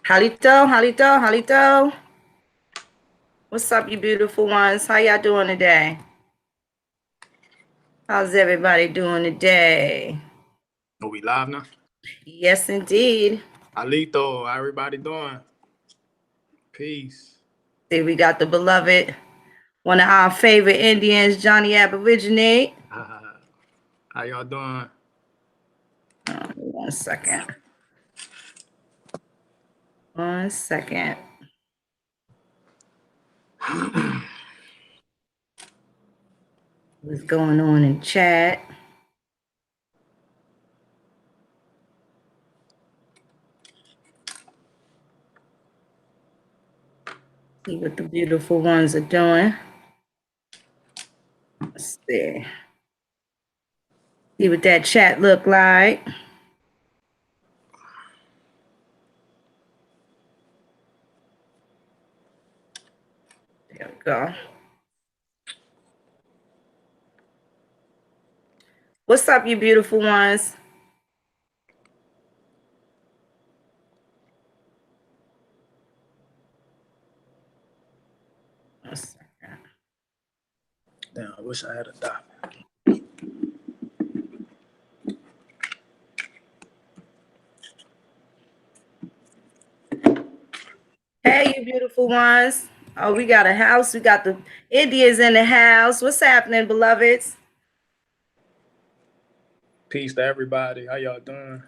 Halito, Halito, Halito. What's up, you beautiful ones? How y'all doing today? How's everybody doing today? Are we live now? Yes, indeed. Alito, how everybody doing? Peace. See, we got the beloved, one of our favorite Indians, Johnnie Aborigine. How y'all doing? 1 second. 1 second. What's going on in chat? See what the beautiful ones are doing. Let's see. See what that chat look like. There we go. What's up, you beautiful ones? Damn, I wish I had a dot. Hey, you beautiful ones. Oh, we got a house. We got the Indians in the house. What's happening, beloveds? Peace to everybody. How y'all doing?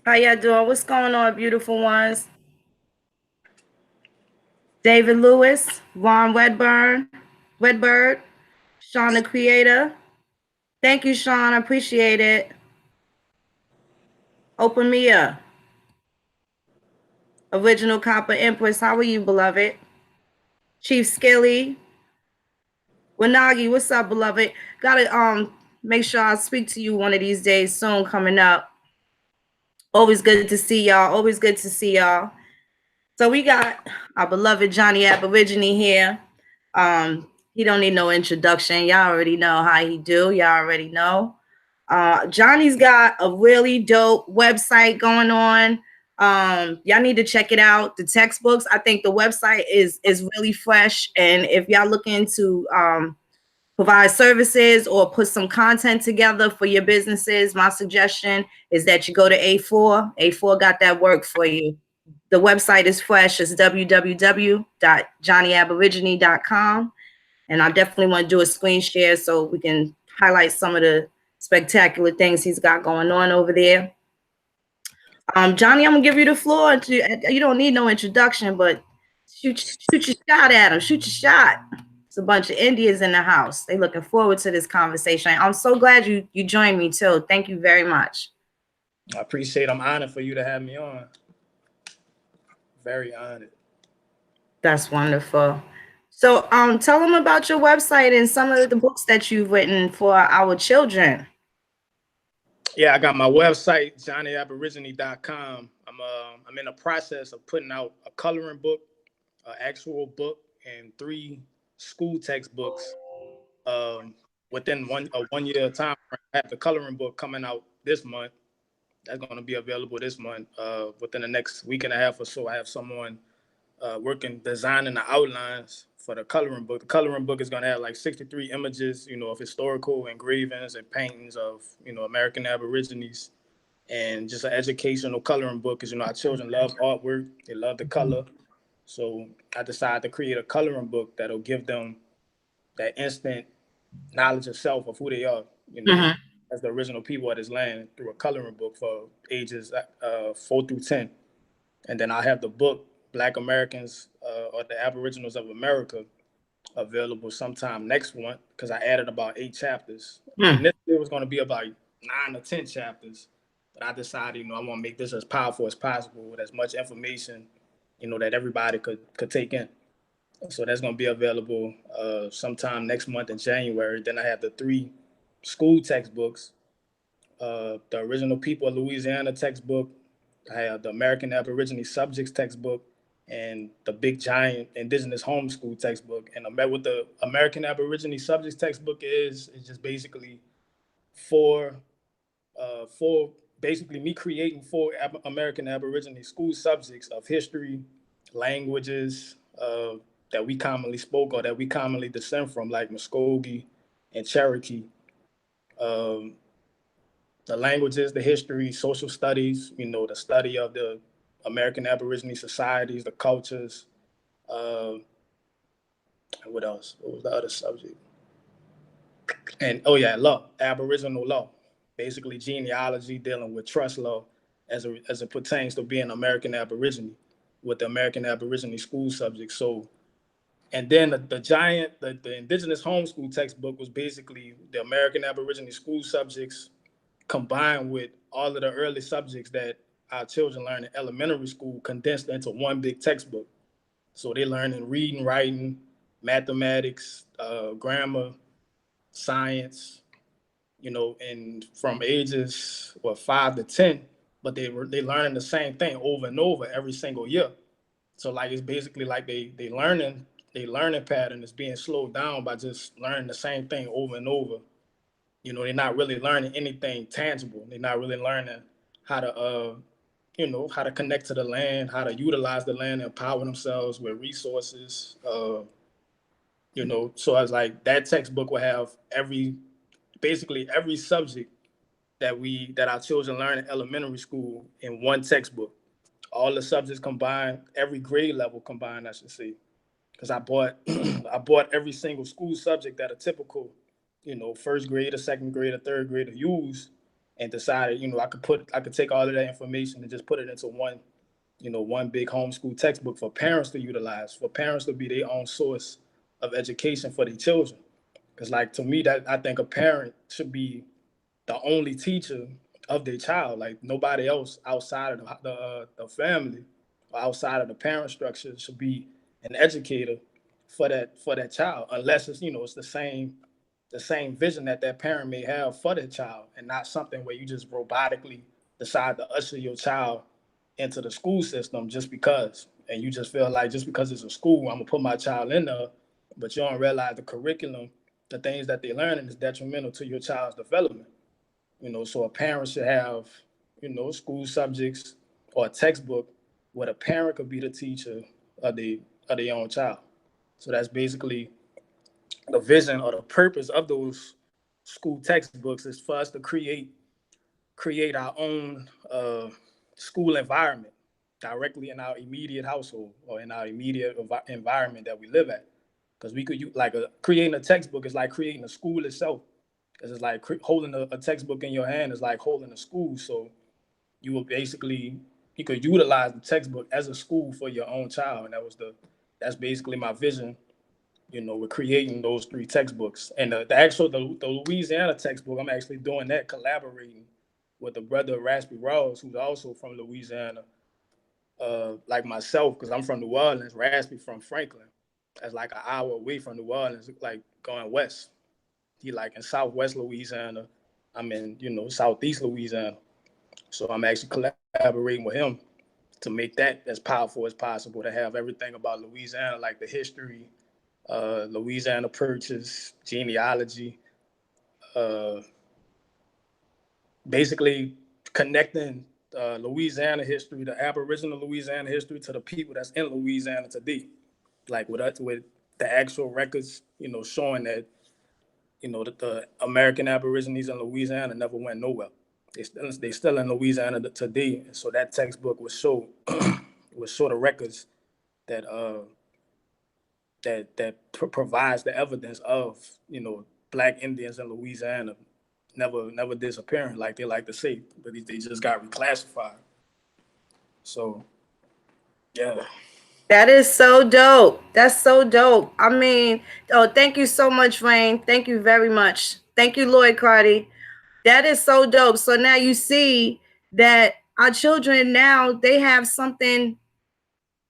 How y'all doing? What's going on, beautiful ones? David Lewis, Vaughn Wedbird, Sean the Creator. Thank you, Sean. I appreciate it. Open me up. Original Copper Empress. How are you, beloved? Chief Skilly. Wanagi, what's up, beloved? Gotta make sure I speak to you one of these days soon coming up. Always good to see y'all. Always good to see y'all. So we got our beloved Johnnie Aborigine here. He don't need no introduction. Y'all already know how he do. Y'all already know. Johnny's got a really dope website going on. Y'all need to check it out. The textbooks, I think the website is really fresh. And if y'all looking to provide services or put some content together for your businesses, my suggestion is that you go to A4. A4 got that work for you. The website is fresh. It's www.johnnieaborigine.com. And I definitely want to do a screen share so we can highlight some of the spectacular things he's got going on over there. Johnny, I'm gonna give you the floor. You don't need no introduction, but shoot your shot at him. Shoot your shot. It's a bunch of Indians in the house. They looking forward to this conversation. I'm so glad you joined me too. Thank you very much. I appreciate. I'm honored for you to have me on. Very honored. That's wonderful. So, tell them about your website and some of the books that you've written for our children. Yeah, I got my website, johnnieaborigine.com. I'm in the process of putting out a coloring book, an actual book, and 3 school textbooks. Within a 1 year time frame. I have the coloring book coming out this month. That's going to be available this month. Within the next week and a half or so, I have someone designing the outlines for the coloring book. The coloring book is going to have like 63 images, of historical engravings and paintings of, American Aborigines, and just an educational coloring book because, our children love artwork. They love the color. So I decided to create a coloring book that'll give them that instant knowledge of self, of who they are, as the original people of this land, through a coloring book for ages 4 through 10. And then I have the book, Black Americans or the Aboriginals of America, available sometime next month because I added about 8 chapters. Initially, it was going to be about 9 or 10 chapters, but I decided, I want to make this as powerful as possible with as much information, that everybody could take in. So that's going to be available sometime next month in January. Then I have the 3 school textbooks, the Original People of Louisiana textbook. I have the American Aborigine Subjects textbook and the Big Giant Indigenous Homeschool textbook. And I met with the American Aborigine Subjects textbook is just basically four basically me creating 4 American Aborigine school subjects of history, languages that we commonly spoke or that we commonly descend from, like Muskogee and Cherokee. Um, the languages, the history, social studies, the study of the American Aborigine societies, the cultures. Uh, what else? What was the other subject? And oh yeah, law, Aboriginal law, basically genealogy, dealing with trust law as it pertains to being American Aborigine, with the American Aborigine school subject. So, and then the indigenous homeschool textbook was basically the American Aborigine school subjects combined with all of the early subjects that our children learn in elementary school, condensed into one big textbook. So they learn in reading, writing, mathematics, grammar, science, and from ages 5 to 10, but they learning the same thing over and over every single year. So like it's basically like they learning pattern is being slowed down by just learning the same thing over and over. They're not really learning anything tangible. They're not really learning how to how to connect to the land, how to utilize the land, empower themselves with resources. So I was like, that textbook will have basically every subject that our children learn in elementary school in one textbook. All the subjects combined, every grade level combined, I should say. Because I bought I bought every single school subject that a typical, first grader, second grader, third grader use, and decided, I could take all of that information and just put it into one big homeschool textbook for parents to utilize, for parents to be their own source of education for their children. Because like to me, that I think a parent should be the only teacher of their child. Like nobody else outside of the family or outside of the parent structure should be an educator for that child, unless it's the same vision that parent may have for their child, and not something where you just robotically decide to usher your child into the school system just because, and you just feel like just because it's a school, I'm gonna put my child in there, but you don't realize the curriculum, the things that they're learning is detrimental to your child's development. So a parent should have, school subjects or a textbook where the parent could be the teacher of their own child. So that's basically the vision or the purpose of those school textbooks, is for us to create our own school environment directly in our immediate household or in our immediate environment that we live at. Because we could use creating a textbook is like creating a school itself. Because it's like holding a textbook in your hand is like holding a school. So you will basically you could utilize the textbook as a school for your own child, and that's basically my vision. With creating those 3 textbooks, and the Louisiana textbook, I'm actually doing that collaborating with the brother Raspy Ross, who's also from Louisiana, like myself, because I'm from New Orleans. Raspy from Franklin, that's like an hour away from New Orleans, like going west. He like in Southwest Louisiana. I'm in Southeast Louisiana. So I'm actually collaborating with him to make that as powerful as possible, to have everything about Louisiana, like the history, Louisiana Purchase, genealogy, uh, basically connecting Louisiana history, the Aboriginal Louisiana history, to the people that's in Louisiana today, like with the actual records, showing that the American Aborigines in Louisiana never went nowhere. They still in Louisiana today. So that textbook would show would show the records that provides the evidence of Black Indians in Louisiana never disappearing, like they like to say, but they just got reclassified. So yeah. That is so dope. That's so dope. I mean, oh, thank you so much, Rain. Thank you very much. Thank you, Lloyd Cardi. That is so dope. So now you see that our children now, they have something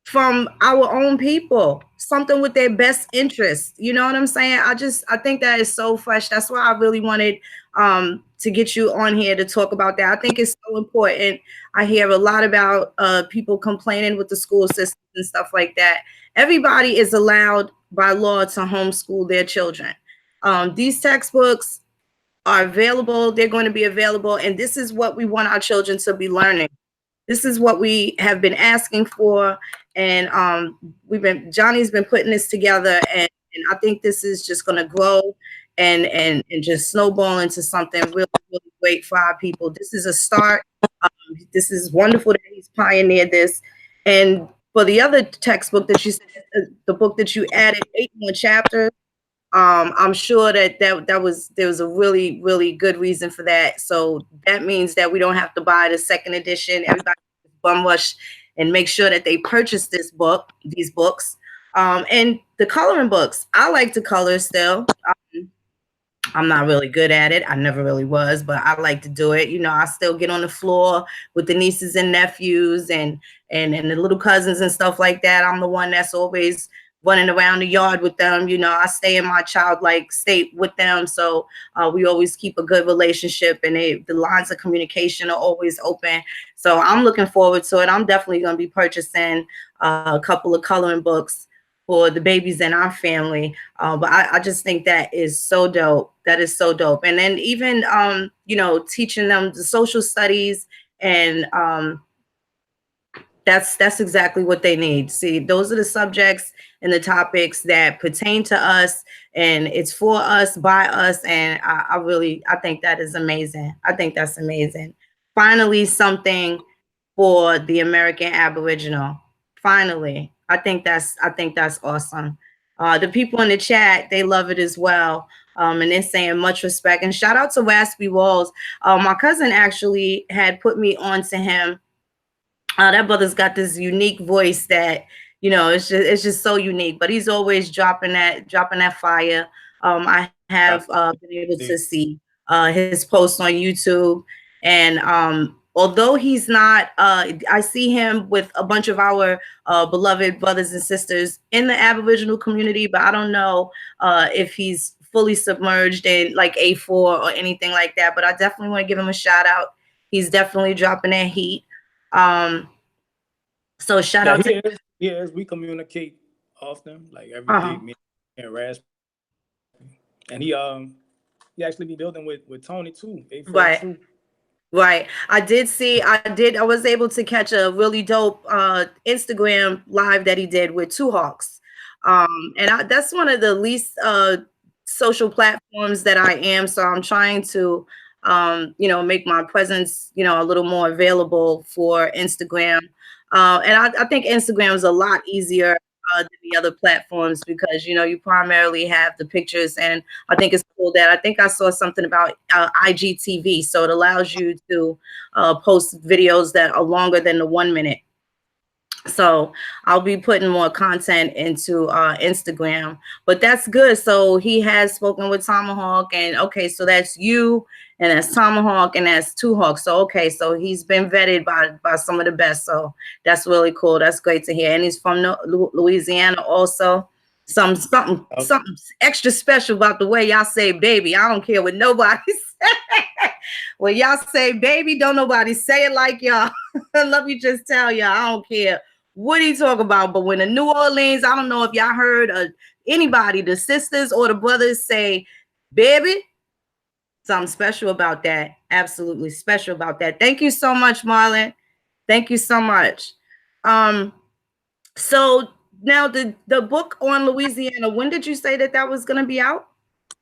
from our own people, something with their best interest. You know what I'm saying? I think that is so fresh. That's why I really wanted to get you on here to talk about that. I think it's so important. I hear a lot about people complaining with the school system and stuff like that. Everybody is allowed by law to homeschool their children. These textbooks are available. They're going to be available. And this is what we want our children to be learning. This is what we have been asking for. And Johnny's been putting this together. And I think this is just going to grow and just snowball into something really, really great for our people. This is a start. This is wonderful that he's pioneered this. And for the other textbook that you said, the book that you added 8 more chapters, I'm sure that there was a really, really good reason for that. So that means that we don't have to buy the second edition. Everybody bum rush and make sure that they purchase these books. And the coloring books. I like to color still. I'm not really good at it. I never really was, but I like to do it. You know, I still get on the floor with the nieces and nephews and the little cousins and stuff like that. I'm the one that's always running around the yard with them. You know, I stay in my childlike state with them. So we always keep a good relationship, and the lines of communication are always open. So I'm looking forward to it. I'm definitely going to be purchasing a couple of coloring books for the babies in our family. But I just think that is so dope. That is so dope. And then even, you know, teaching them the social studies, and that's exactly what they need. See, those are the subjects and the topics that pertain to us, and it's for us, by us. And I think that is amazing. I think that's amazing. Finally, something for the American Aboriginal. Finally, I think that's awesome. The people in the chat, they love it as well. And they're saying much respect, and shout out to Raspy Walls. My cousin actually had put me on to him. That brother's got this unique voice that, you know, it's just so unique. But he's always dropping that fire. I have been able to see his posts on YouTube, and although he's not, I see him with a bunch of our beloved brothers and sisters in the Aboriginal community, but I don't know if he's fully submerged in like A4 or anything like that. But I definitely want to give him a shout out. He's definitely dropping that heat. So shout out to he is. We communicate often, like every day, me and Rasp. And he actually be building with Tony too. A4 right. too. Right. I was able to catch a really dope Instagram live that he did with Two Hawks. And that's one of the least social platforms that I am. So I'm trying to you know, make my presence, you know, a little more available for Instagram. And I think Instagram is a lot easier than the other platforms, because, you know, you primarily have the pictures. And I think it's cool that I think I saw something about IGTV. So it allows you to post videos that are longer than the 1 minute. So I'll be putting more content into Instagram, but that's good. So he has spoken with Tomahawk, and okay, so that's you, and that's Tomahawk, and that's Two Hawks. So okay, so he's been vetted by some of the best. So that's really cool. That's great to hear. And he's from Louisiana also. Something extra special about the way y'all say baby. I don't care what nobody says. When y'all say baby, don't nobody say it like y'all. Let me just tell y'all, I don't care what he talk about. But when the New Orleans, I don't know if y'all heard anybody, the sisters or the brothers say baby, something special about that. Absolutely special about that. Thank you so much, Marlon. Thank you so much. So now the book on Louisiana, when did you say that was going to be out?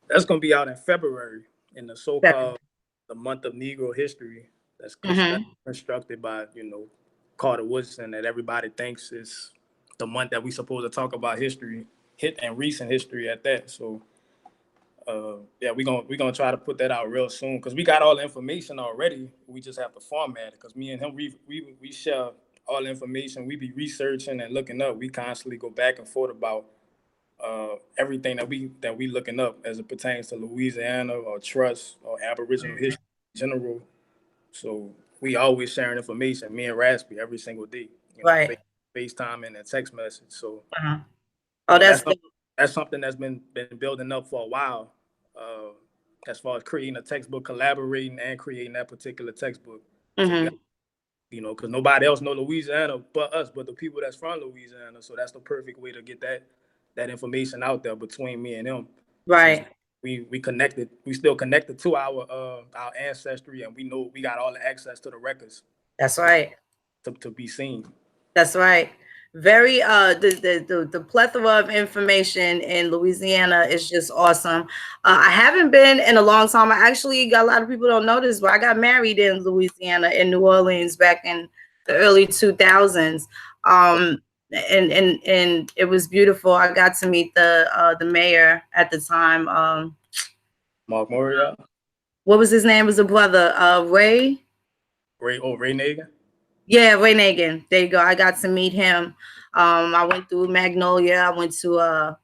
That's going to be out in February, in the so-called the month of Negro history. That's constructed by, you know, Carter Woodson, that everybody thinks is the month that we supposed to talk about history, and recent history at that. So yeah, we're gonna try to put that out real soon, because we got all the information already. We just have to format it, because me and him, we share all the information. We be researching and looking up. We constantly go back and forth about everything that we looking up as it pertains to Louisiana or trust or Aboriginal history in general. So we always sharing information, me and Raspy, every single day. You know, FaceTime and a text message. So oh, that's something that's been building up for a while. As far as creating a textbook, collaborating and creating that particular textbook. So you know, because nobody else know Louisiana but us, but the people that's from Louisiana. So that's the perfect way to get that information out there between me and them. Right. we connected. We still connected to our ancestry, and we know we got all the access to the records. That's right. To be seen. That's right. Very the plethora of information in Louisiana is just awesome. I haven't been in a long time. I actually got a lot of people don't know this, but I got married in Louisiana, in New Orleans, back in the early 2000s. And it was beautiful. I got to meet the mayor at the time. Mark Morial. What was his name? It was a brother, Ray. Ray Nagin. Yeah, Ray Nagin. There you go. I got to meet him. I went through Magnolia. I went to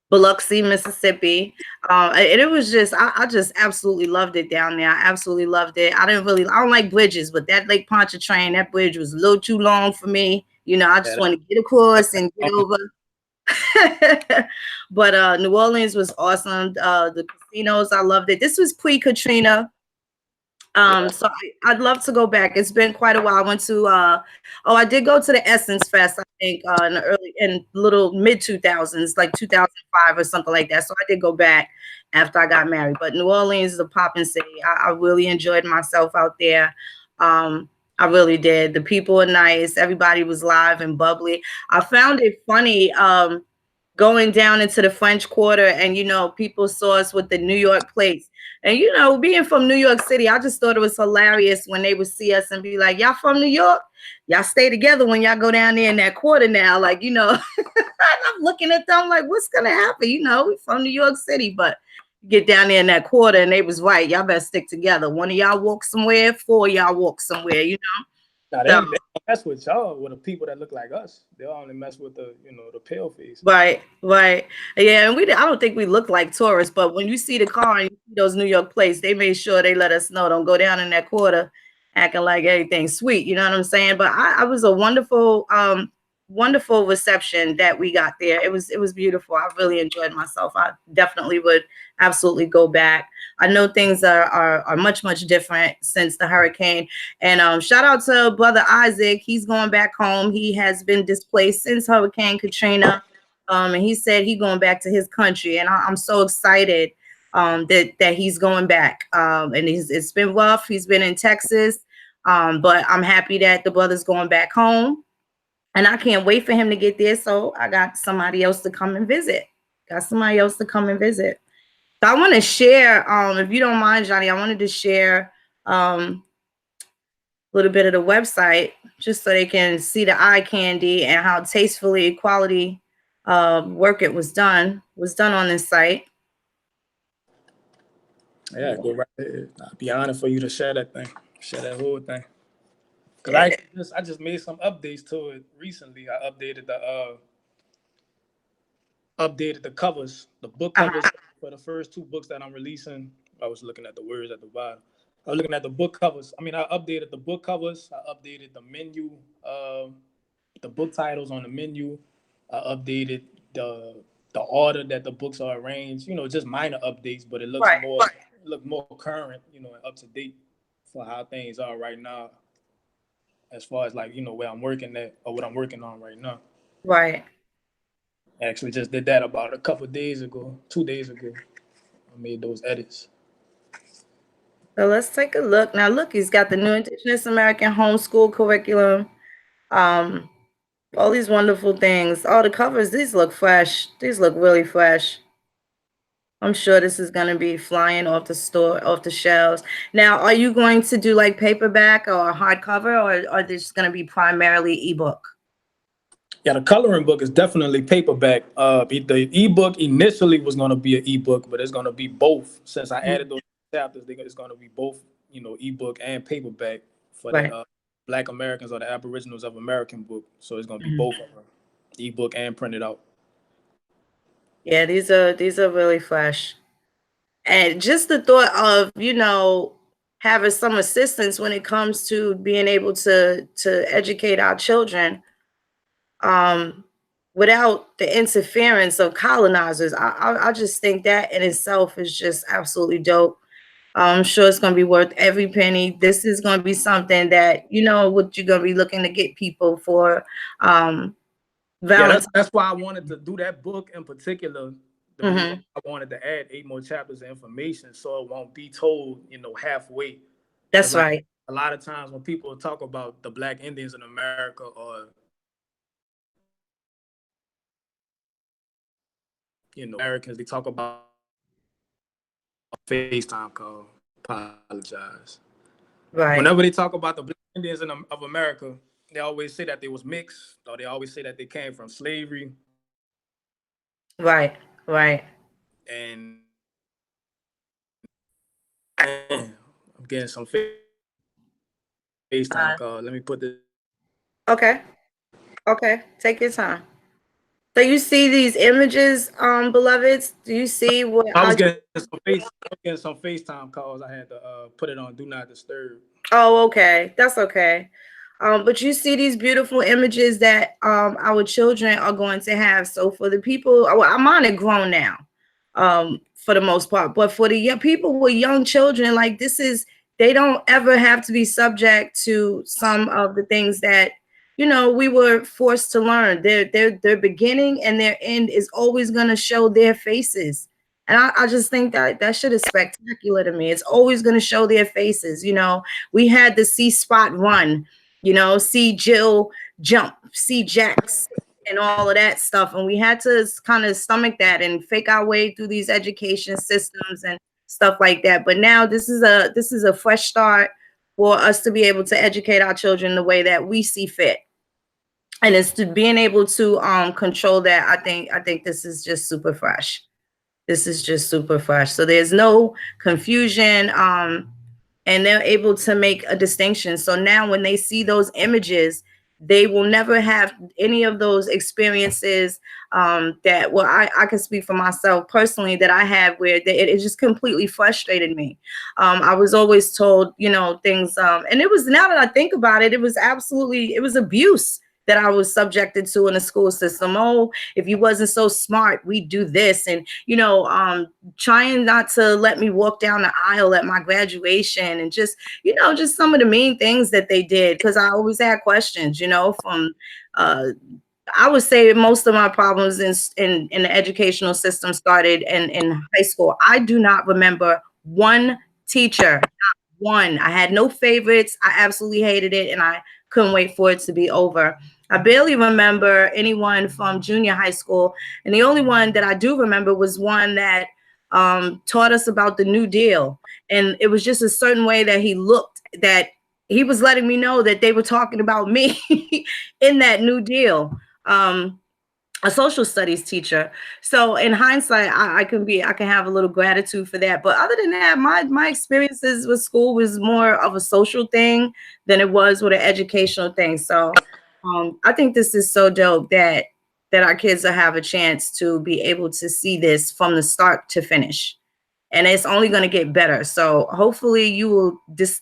Biloxi, Mississippi. And it was just, I just absolutely loved it down there. I absolutely loved it. I don't like bridges, but that Lake Pontchartrain, that bridge was a little too long for me. You know, I just want to get across and get over. But New Orleans was awesome. The casinos, I loved it. This was pre-Katrina. So I'd love to go back. It's been quite a while. I went to I did go to the Essence Fest, I think, in little mid 2000s, like 2005 or something like that. So I did go back after I got married. But New Orleans is a popping city. I really enjoyed myself out there. I really did. The people are nice. Everybody was live and bubbly. I found it funny going down into the French Quarter, and people saw us with the New York plates. And being from New York City, I just thought it was hilarious when they would see us and be like, "Y'all from New York? Y'all stay together when y'all go down there in that quarter now." Like, and I'm looking at them like, what's gonna happen? We from New York City, but get down there in that quarter, and they was right. Y'all better stick together. One of y'all walk somewhere, four of y'all walk somewhere, Now, they don't mess with y'all, with the people that look like us. They only mess with the pale face. Right. Yeah, and I don't think we look like tourists, but when you see the car and you see those New York plates, they made sure they let us know, don't go down in that quarter acting like everything's sweet. You know what I'm saying? But I was a wonderful reception that we got there. It was beautiful. I really enjoyed myself. I definitely would absolutely go back. I know things are much different since the hurricane. And shout out to Brother Isaac. He's going back home. He has been displaced since Hurricane Katrina. And he said he's going back to his country. And I'm so excited that he's going back. And it's been rough. He's been in Texas. But I'm happy that the brother's going back home. And I can't wait for him to get there. So I got somebody else to come and visit. So I want to share, if you don't mind, Johnny, I wanted to share a little bit of the website just so they can see the eye candy and how tastefully quality work it was done on this site. Yeah, go right there. I'd be honored for you to share that whole thing. Because I just made some updates to it recently. I updated the covers, the book covers for the first two books that I'm releasing. I was looking at the words at the bottom. I was looking at the book covers. I updated the book covers. I updated the menu, the book titles on the menu. I updated the order that the books are arranged. Just minor updates, but it looks more current, and up to date for how things are right now. As far as where I'm working at or what I'm working on right now. Right. I actually just did that about a couple of days ago, 2 days ago. I made those edits. So let's take a look. Now look, he's got the New Indigenous American Homeschool Curriculum. All these wonderful things. All the covers, these look fresh. These look really fresh. I'm sure this is going to be flying off the shelves. Now, are you going to do like paperback or hardcover, or are this going to be primarily ebook? Yeah, the coloring book is definitely paperback. The ebook initially was going to be an ebook, but it's going to be both. Since I added those chapters, it's going to be both, ebook and paperback for the Black Americans or the Aboriginals of American book. So it's going to be both of them, ebook and printed out. Yeah, these are really fresh. And just the thought of, having some assistance when it comes to being able to educate our children without the interference of colonizers. I just think that in itself is just absolutely dope. I'm sure it's going to be worth every penny. This is going to be something that, what you're going to be looking to get people for Valentine's. Yeah, that's why I wanted to do that book in particular, the reason Mm-hmm. I wanted to add 8 more chapters of information so it won't be told, halfway. Because That's like right. a lot of times when people talk about the Black Indians in America or Americans, they talk about FaceTime call. Apologize. Right. Whenever they talk about the Black Indians of America, they always say that they was mixed, or they always say that they came from slavery. Right. Right. And I'm getting some FaceTime Uh, call. Let me put this. okay. Okay. Take your time. So you see these images, beloveds? Do you see what I I was getting some FaceTime calls. I had to put it on Do Not Disturb. Oh, okay. That's okay. But you see these beautiful images that our children are going to have. So for the people, well, I'm on it grown now, for the most part. But for the young people with young children, like this is, they don't ever have to be subject to some of the things that we were forced to learn. Their beginning and their end is always going to show their faces. And I just think that shit is spectacular to me. It's always going to show their faces. We had the see Spot run, see Jill jump, see Jax, and all of that stuff. And we had to kind of stomach that and fake our way through these education systems and stuff like that. But now this is a fresh start for us to be able to educate our children the way that we see fit. And it's to being able to control that. I think this is just super fresh. This is just super fresh. So there's no confusion. And they're able to make a distinction. So now when they see those images, they will never have any of those experiences that, well, I can speak for myself personally, that I had where it just completely frustrated me. I was always told, things, and it was, now that I think about it, it was abuse that I was subjected to in the school system. Oh, if you wasn't so smart, we'd do this. And, trying not to let me walk down the aisle at my graduation, and just some of the mean things that they did. Cause I always had questions, from, I would say most of my problems in the educational system started in high school. I do not remember one teacher, one. I had no favorites. I absolutely hated it, and I couldn't wait for it to be over. I barely remember anyone from junior high school, and the only one that I do remember was one that taught us about the New Deal, and it was just a certain way that he looked, that he was letting me know that they were talking about me in that New Deal. A social studies teacher. So in hindsight, I can have a little gratitude for that. But other than that, my experiences with school was more of a social thing than it was with an educational thing. So I think this is so dope that our kids will have a chance to be able to see this from the start to finish. And it's only going to get better. So hopefully you will this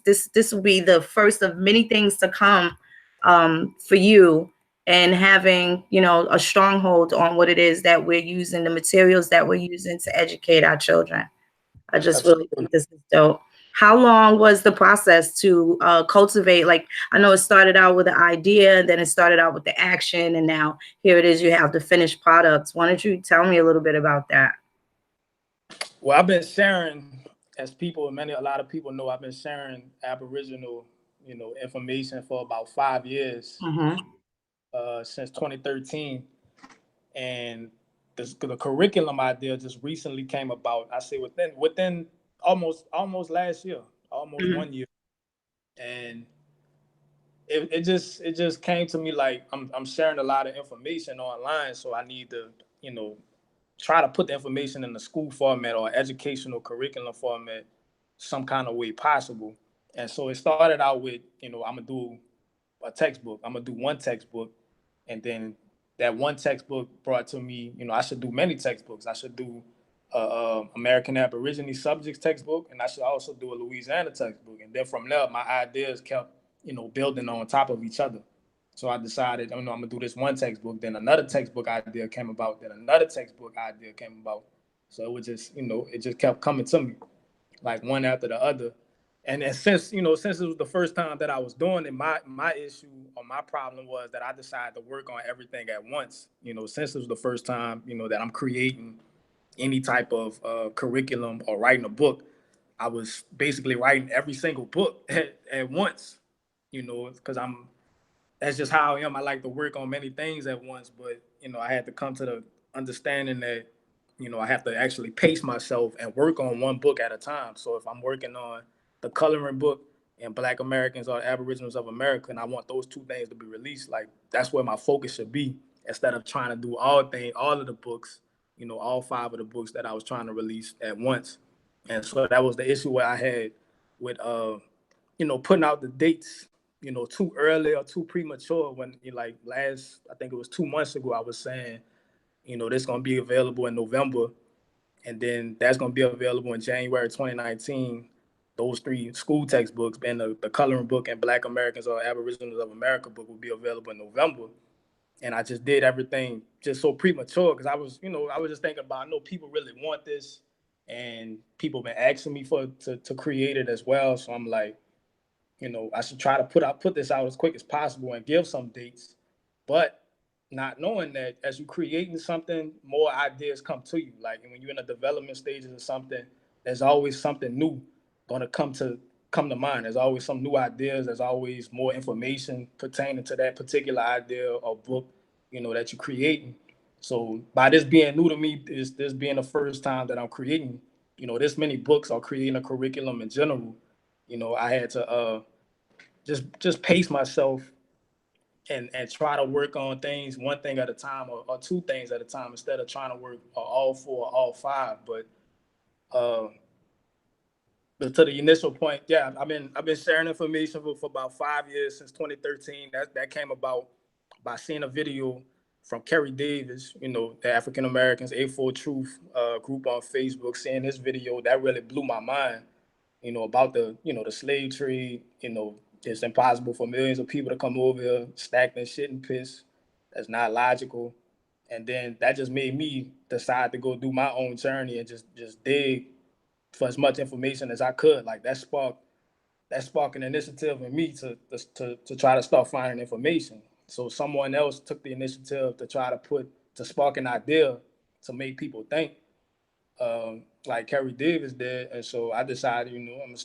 will be the first of many things to come for you, and having, a stronghold on what it is that we're using, the materials that we're using to educate our children. I just really Absolutely. think this is dope. How long was the process to cultivate? Like, I know it started out with an idea, then it started out with the action, and now here it is, you have the finished products. Why don't you tell me a little bit about that? Well, I've been sharing, as a lot of people know, I've been sharing Aboriginal, information for about 5 years, Mm-hmm. since 2013, and the curriculum idea just recently came about. I say within almost last year, almost Mm-hmm. 1 year, and it just came to me like I'm sharing a lot of information online, so I need to you know try to put the information in the school format or educational curriculum format some kind of way possible. And so it started out with, I'm gonna do a textbook. I'm gonna do one textbook, and then that one textbook brought to me, I should do many textbooks. I should do American Aborigine subjects textbook, and I should also do a Louisiana textbook. And then from there, my ideas kept, building on top of each other. So I decided, I'm gonna do this one textbook. Then another textbook idea came about. Then another textbook idea came about. So it was just, it just kept coming to me, like one after the other. And then since it was the first time that I was doing it, my issue or my problem was that I decided to work on everything at once. Since it was the first time, that I'm creating any type of curriculum or writing a book. I was basically writing every single book at once, because that's just how I am. I like to work on many things at once, but I had to come to the understanding that I have to actually pace myself and work on one book at a time. So if I'm working on the coloring book and Black Americans or Aboriginals of America, and I want those two things to be released, like that's where my focus should be, instead of trying to do all of the books, all five of the books that I was trying to release at once. And so that was the issue where I had with putting out the dates, too early or too premature. When like last, I think it was 2 months ago, I was saying, this gonna be available in November, and then that's gonna be available in January 2019. Those three school textbooks, and the coloring book and Black Americans or Aboriginals of America book will be available in November. And I just did everything just so premature because I was just thinking about, I know people really want this, and people been asking me to create it as well. So I'm like, I should try to put this out as quick as possible and give some dates, but not knowing that as you're creating something, more ideas come to you. Like when you're in the development stages of something, there's always something new gonna come to mind. There's always some new ideas. There's always more information pertaining to that particular idea or book, that you're creating. So by this being new to me, this being the first time that I'm creating, this many books or creating a curriculum in general, I had to just pace myself and try to work on things one thing at a time, or two things at a time, instead of trying to work all four, all five. Uh, but to the initial point, yeah, I've been sharing information for about 5 years, since 2013. That came about by seeing a video from Kerry Davis, the African Americans A4 Truth group on Facebook. Seeing this video, that really blew my mind, about the slave trade. It's impossible for millions of people to come over here, stack their shit and piss. That's not logical. And then that just made me decide to go do my own journey and just dig for as much information as I could. Like that sparked an initiative in me to try to start finding information. So someone else took the initiative to try to spark an idea to make people think, like Kerry Davis did. And so I decided, I'm gonna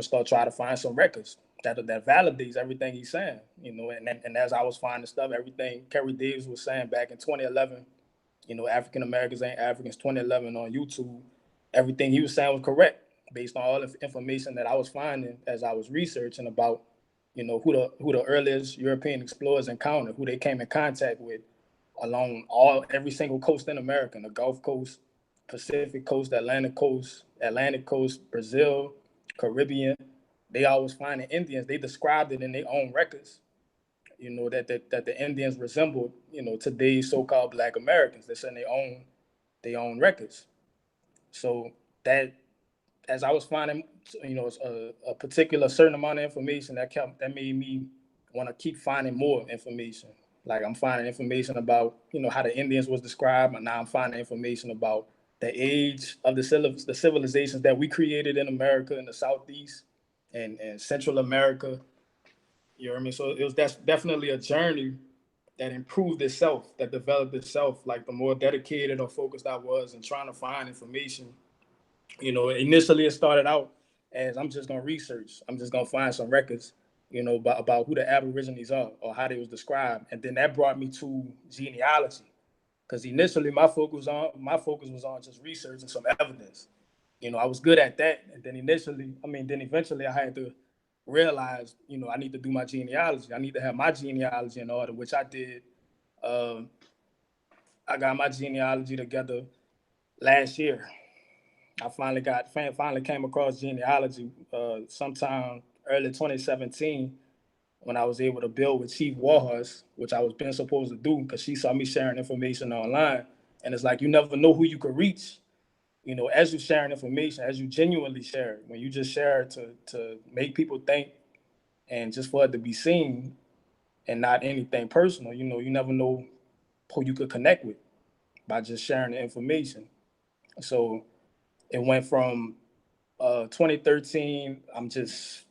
start trying to find some records that validates everything he's saying. And as I was finding stuff, everything Kerry Davis was saying back in 2011, African Americans Ain't Africans 2011 on YouTube, everything he was saying was correct based on all the information that I was finding as I was researching about, who the earliest European explorers encountered, who they came in contact with along every single coast in America, the Gulf Coast, Pacific Coast, Atlantic Coast, Brazil, Caribbean. They always finding Indians. They described it in their own records, that the Indians resembled, today's so-called Black Americans. That's in their own records. So that, as I was finding, a particular certain amount of information, that made me want to keep finding more information. Like I'm finding information about, how the Indians was described, and now I'm finding information about the age of the civilizations that we created in America, in the Southeast and Central America. You know what I mean? So that's definitely a journey that improved itself, that developed itself. Like the more dedicated or focused I was in trying to find information, initially it started out as I'm just gonna research. I'm just gonna find some records, about who the Aborigines are or how they was described, and then that brought me to genealogy. Because initially my focus was on just researching some evidence. I was good at that, and then eventually I had to realize, I need to do my genealogy. I need to have my genealogy in order, which I did. Um, I got my genealogy together last year. I finally came across genealogy sometime early 2017, when I was able to build with Chief Warhorse, which I was been supposed to do because she saw me sharing information online. And it's like you never know who you could reach, as you sharing information, as you genuinely share it. When you just share it to make people think and just for it to be seen and not anything personal, you never know who you could connect with by just sharing the information. So it went from 2013. I'm just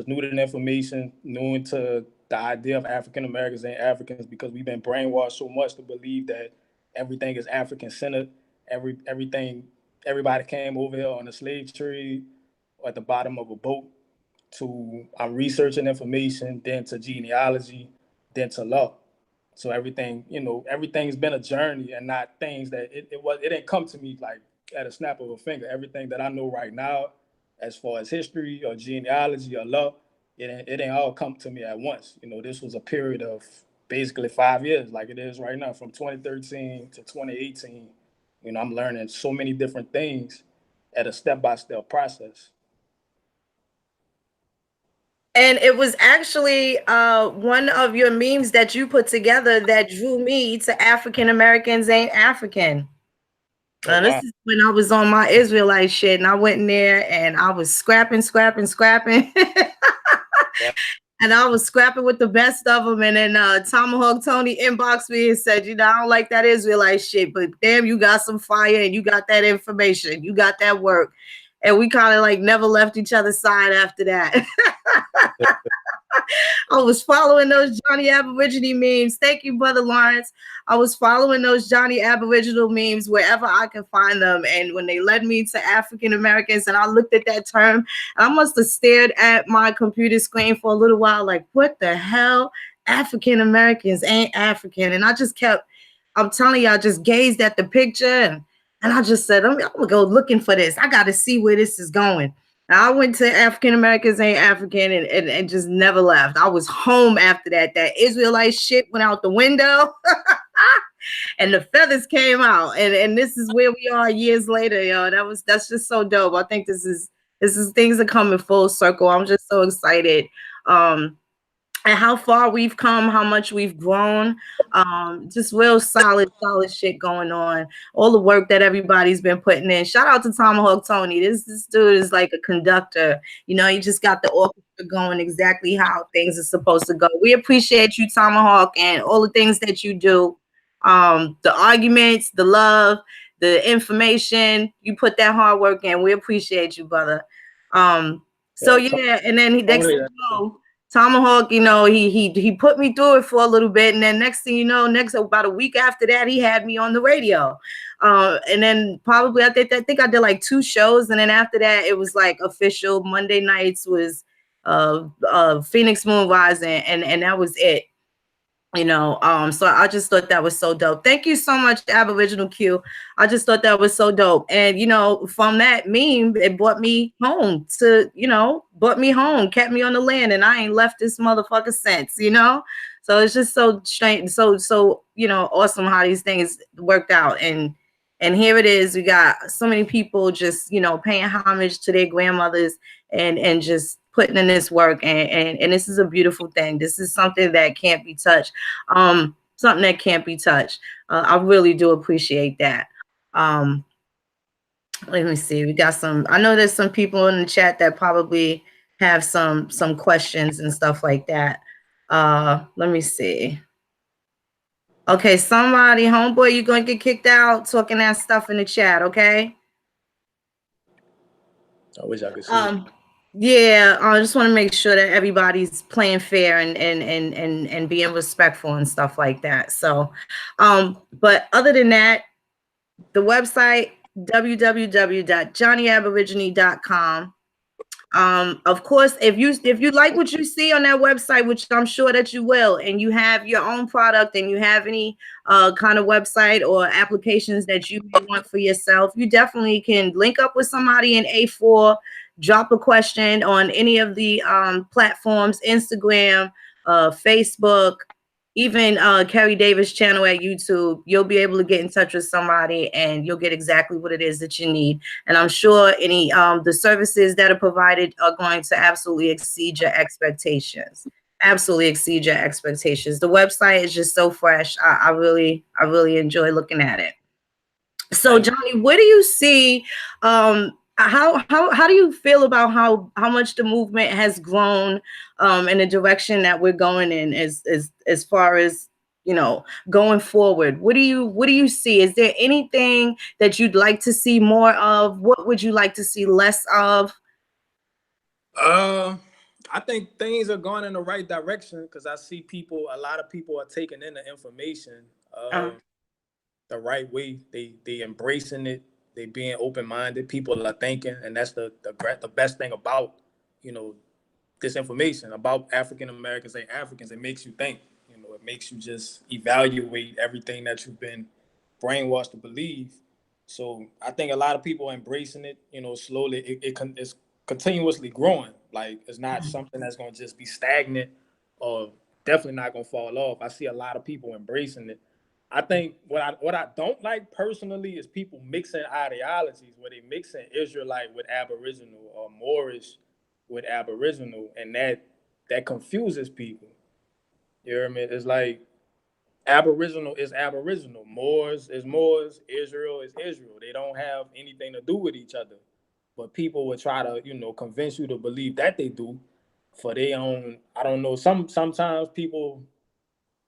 new to the information, new to the idea of African Americans and Africans, because we've been brainwashed so much to believe that everything is African centered. everybody came over here on a slave trade or at the bottom of a boat, to I'm researching information, then to genealogy, then to law. So everything, everything's been a journey and not things that it didn't come to me like at a snap of a finger. Everything that I know right now, as far as history or genealogy or law, it ain't all come to me at once. This was a period of basically 5 years, like it is right now, from 2013 to 2018. I'm learning so many different things at a step-by-step process. And it was actually one of your memes that you put together that drew me to African Americans Ain't African. Oh, This wow. is when I was on my Israelite shit, and I went in there and I was scrapping. Yeah. And I was scrapping with the best of them. And then Tomahawk Tony inboxed me and said, I don't like that Israelite shit, but damn, you got some fire and you got that information. You got that work. And we kind of like never left each other's side after that. I was following those Johnnie Aborigine memes. Thank you, Brother Lawrence. I was following those Johnnie Aboriginal memes wherever I could find them. And when they led me to African Americans, and I looked at that term, I must have stared at my computer screen for a little while, like, what the hell? African Americans ain't African. And I just kept, I'm telling you, I just gazed at the picture and I just said, I'm gonna go looking for this. I got to see where this is going. I went to African Americans Ain't African and just never left. I was home after that. That Israelite shit went out the window and the feathers came out. And this is where we are years later, yo. That's just so dope. I think this is things are coming full circle. I'm just so excited. And how far we've come, how much we've grown. Just real solid shit going on. All the work that everybody's been putting in. Shout out to Tomahawk Tony. This dude is like a conductor. He just got the orchestra going exactly how things are supposed to go. We appreciate you, Tomahawk, and all the things that you do. The arguments, the love, the information. You put that hard work in. We appreciate you, brother. So yeah, and then next thing you know, Tomahawk, he put me through it for a little bit, and then next thing you know, about a week after that, he had me on the radio. And then probably I think I did like 2 shows, and then after that, it was like official. Monday nights was Phoenix Moon Rising, and that was it. So I just thought that was so dope. Thank you so much, Aboriginal Q. I just thought that was so dope. And, from that meme, it brought me home, kept me on the land, and I ain't left this motherfucker since, So it's just so strange, so awesome how these things worked out. And here it is. We got so many people just, paying homage to their grandmothers and just putting in this work. And this is a beautiful thing. This is something that can't be touched. Something that can't be touched. I really do appreciate that. Let me see. We got I know there's some people in the chat that probably have some questions and stuff like that. Let me see. Okay, somebody, homeboy, you're going to get kicked out talking that stuff in the chat, okay? I wish I could see. Yeah, I just want to make sure that everybody's playing fair and being respectful and stuff like that. So, but other than that, the website, www.johnnieaborigine.com. Of course, if you like what you see on that website, which I'm sure that you will, and you have your own product and you have any kind of website or applications that you may want for yourself, you definitely can link up with somebody in A4, drop a question on any of the platforms, Instagram, Facebook, even Carrie Davis channel at YouTube. You'll be able to get in touch with somebody and you'll get exactly what it is that you need. And I'm sure the services that are provided are going to absolutely exceed your expectations. Absolutely exceed your expectations. The website is just so fresh. I really enjoy looking at it. So Johnnie, where do you see how do you feel about how much the movement has grown in the direction that we're going in as far as going forward? What do you see? Is there anything that you'd like to see more of? What would you like to see less of? I think things are going in the right direction because I see a lot of people are taking in the information. the right way. They embracing it. They being open minded. People are thinking, and that's the best thing about, you know, this information about African Americans and Africans. It makes you think. You know, it makes you just evaluate everything that you've been brainwashed to believe. So I think a lot of people are embracing it. You know, slowly. It's continuously growing. Like it's not something that's going to just be stagnant, or definitely not going to fall off. I see a lot of people embracing it. I think what I don't like personally is people mixing ideologies, where they mixing Israelite with Aboriginal or Moorish with Aboriginal, and that confuses people. You know what I mean? It's like Aboriginal is Aboriginal, Moors is Moors, Israel is Israel. They don't have anything to do with each other. But people will try to, convince you to believe that they do for their own. I don't know. Sometimes people,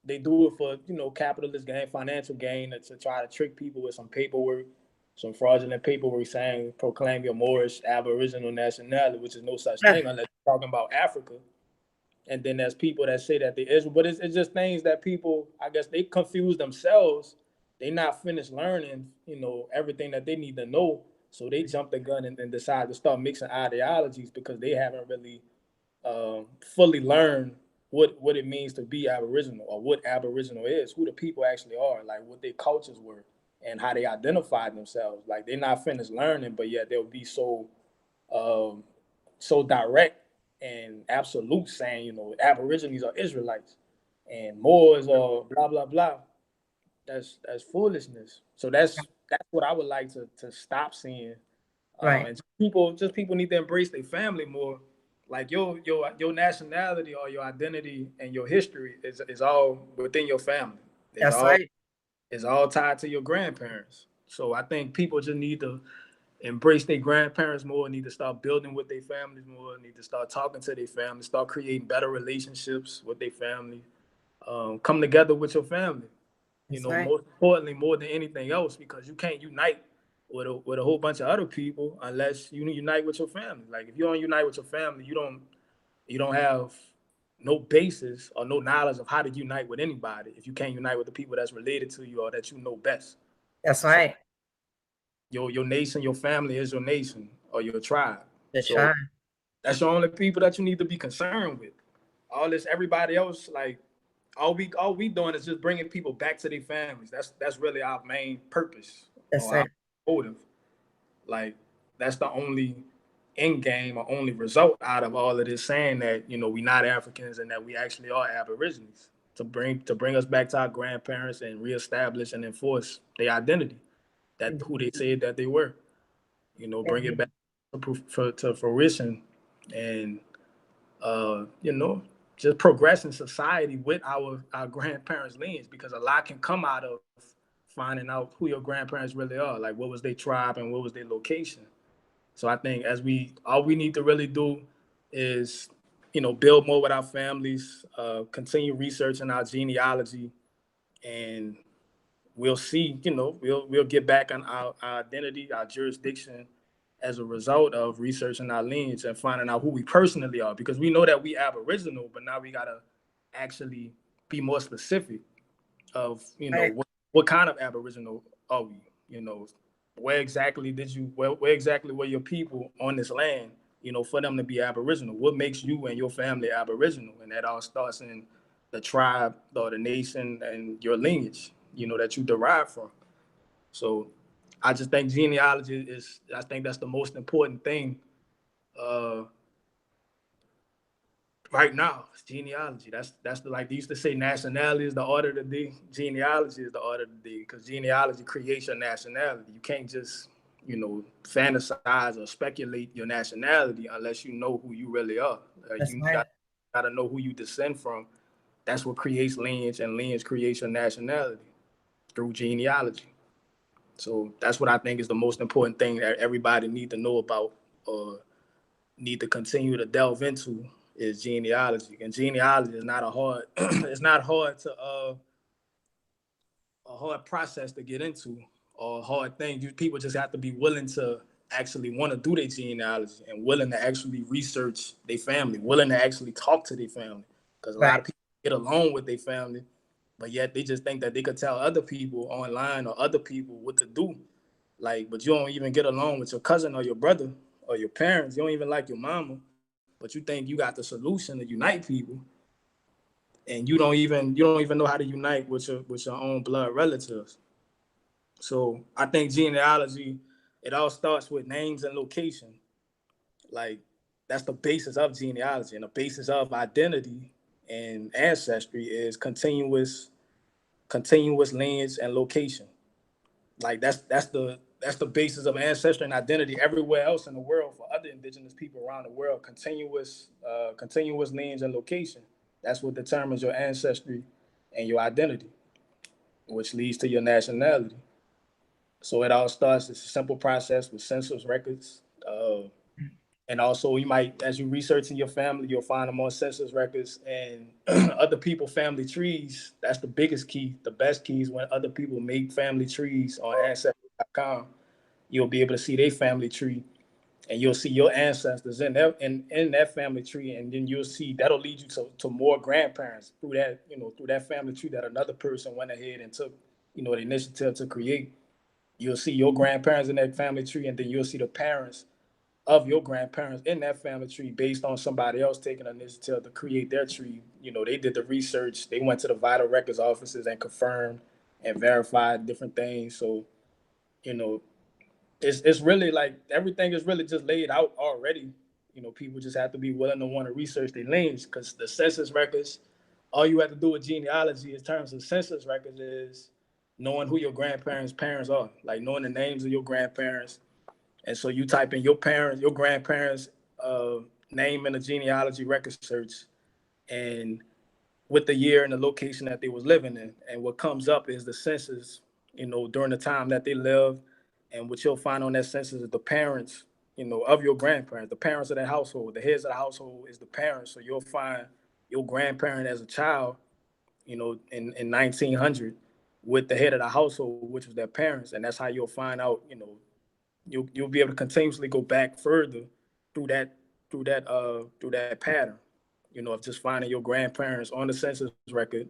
they do it for, capitalist gain, financial gain, to try to trick people with some paperwork, some fraudulent paperwork saying proclaim your Moorish Aboriginal nationality, which is no such thing unless you're talking about Africa. And then there's people that say that they Israel, but it's just things that people, I guess, they confuse themselves. They not finished learning, everything that they need to know. So they jump the gun and decide to start mixing ideologies because they haven't really fully learned what it means to be Aboriginal, or what Aboriginal is, who the people actually are, like what their cultures were and how they identified themselves. Like they're not finished learning, but yet they'll be um, so direct and absolute, saying, Aborigines are Israelites and Moors are blah blah blah. That's foolishness. So that's what I would like to stop seeing. Right. And just people need to embrace their family more. Like your nationality or your identity and your history is all within your family. It's That's all right. it's all tied to your grandparents. So I think people just need to embrace their grandparents more, need to start building with their families more, need to start talking to their family, start creating better relationships with their family. Come together with your family. That's right. Most importantly, more than anything else, because you can't unite with a whole bunch of other people unless you unite with your family. Like if you don't unite with your family, you don't have no basis or no knowledge of how to unite with anybody if you can't unite with the people that's related to you or that you know best. That's So right. your nation, your family is your nation or your tribe. That's So right. that's the only people that you need to be concerned with. All this, everybody else, like all we doing is just bringing people back to their families. That's really our main purpose That's or our it. motive. Like that's the only end game or only result out of all of this, saying that we not Africans and that we actually are Aborigines, to bring us back to our grandparents and reestablish and enforce their identity, that who they said that they were. Bring it back to fruition, and just progress in society with our grandparents' lineage, because a lot can come out of finding out who your grandparents really are, like what was their tribe and what was their location. So I think all we need to really do is, build more with our families, continue researching our genealogy, and we'll see, we'll get back on our identity, our jurisdiction, as a result of researching our lineage and finding out who we personally are. Because we know that we Aboriginal, but now we gotta actually be more specific of, Right. what kind of Aboriginal are we? Where exactly where exactly were your people on this land, for them to be Aboriginal? What makes you and your family Aboriginal? And that all starts in the tribe or the nation and your lineage, that you derive from. So I just think genealogy I think that's the most important thing uh, right now. It's genealogy. That's like they used to say, nationality is the order of the day. Genealogy is the order of the day, because genealogy creates your nationality. You can't just fantasize or speculate your nationality unless you know who you really are. That's You right. gotta know who you descend from. That's what creates lineage, and lineage creates your nationality through genealogy. So that's what I think is the most important thing that everybody need to know about, or need to continue to delve into, is genealogy. And genealogy is not a hard it's not hard to a hard process to get into, or a hard thing. People just have to be willing to actually want to do their genealogy, and willing to actually research their family, willing to actually talk to their family. Because a lot Right. of people get along with their family, but yet they just think that they could tell other people online or other people what to do. Like, but you don't even get along with your cousin or your brother or your parents. You don't even like your mama, but you think you got the solution to unite people, and you don't even know how to unite with your own blood relatives. So I think genealogy, it all starts with names and location. Like, that's the basis of genealogy, and the basis of identity and ancestry is continuous lineage and location. Like, that's the basis of ancestry and identity everywhere else in the world for other indigenous people around the world. Continuous lineage and location. That's what determines your ancestry and your identity, which leads to your nationality. So it all starts. It's a simple process with census records. And also, you might, as you research in your family, you'll find them on census records and other people family trees. That's the biggest key. The best key is when other people make family trees on ancestry.com. You'll be able to see their family tree, and you'll see your ancestors in that family tree, and then you'll see that'll lead you to more grandparents through that family tree that another person went ahead and took the initiative to create. You'll see your grandparents in that family tree, and then you'll see the parents of your grandparents in that family tree based on somebody else taking an initiative to create their tree. They did the research, they went to the vital records offices and confirmed and verified different things. So, you know, it's really like everything is really just laid out already. People just have to be willing to want to research their lineage, because the census records, all you have to do with genealogy in terms of census records is knowing who your grandparents' parents are, like knowing the names of your grandparents. And so you type in your grandparents' name in the genealogy record search, and with the year and the location that they was living in. And what comes up is the census, during the time that they lived. And what you'll find on that census is the parents, of your grandparents, the parents of that household. The heads of the household is the parents. So you'll find your grandparent as a child, in 1900 with the head of the household, which was their parents. And that's how you'll find out, you'll be able to continuously go back further through that pattern, of just finding your grandparents on the census record,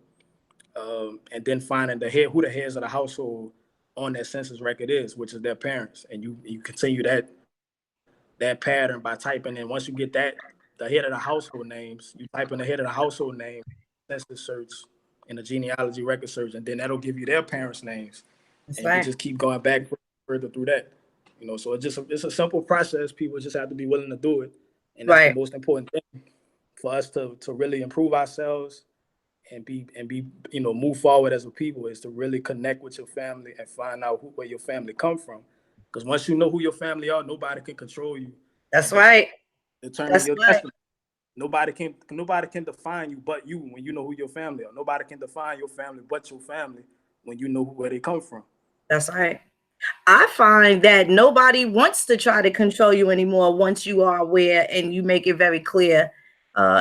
and then finding who the heads of the household on that census record is, which is their parents, and you continue that pattern by typing in. Once you get the head of the household names, you type in the head of the household name, census search, in the genealogy record search, and then that'll give you their parents' names, and That's you can right. just keep going back further through that. So it's a simple process. People just have to be willing to do it, and that's the Right. most important thing for us to really improve ourselves and be move forward as a people, is to really connect with your family and find out where your family come from. Because once you know who your family are, nobody can control you That's and right. determine That's your right. destiny. Nobody can define you but you when you know who your family are. Nobody can define your family but your family when you know where they come from. That's right. I find that nobody wants to try to control you anymore once you are aware and you make it very clear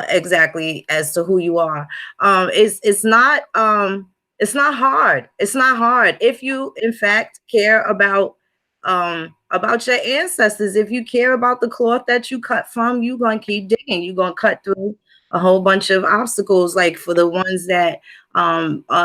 exactly as to who you are. It's not hard. It's not hard if you in fact care about your ancestors. If you care about the cloth that you cut from, you're gonna keep digging. You're gonna cut through a whole bunch of obstacles, like for the ones that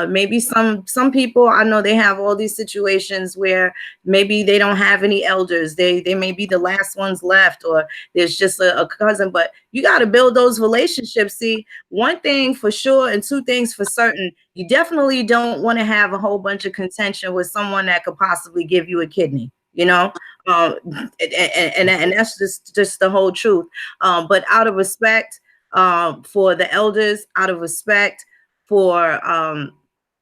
maybe some people, I know they have all these situations where maybe they don't have any elders. They may be the last ones left, or there's just a cousin. But you got to build those relationships. See, one thing for sure and two things for certain: you definitely don't want to have a whole bunch of contention with someone that could possibly give you a kidney. And that's just the whole truth. But out of respect for the elders, out of respect for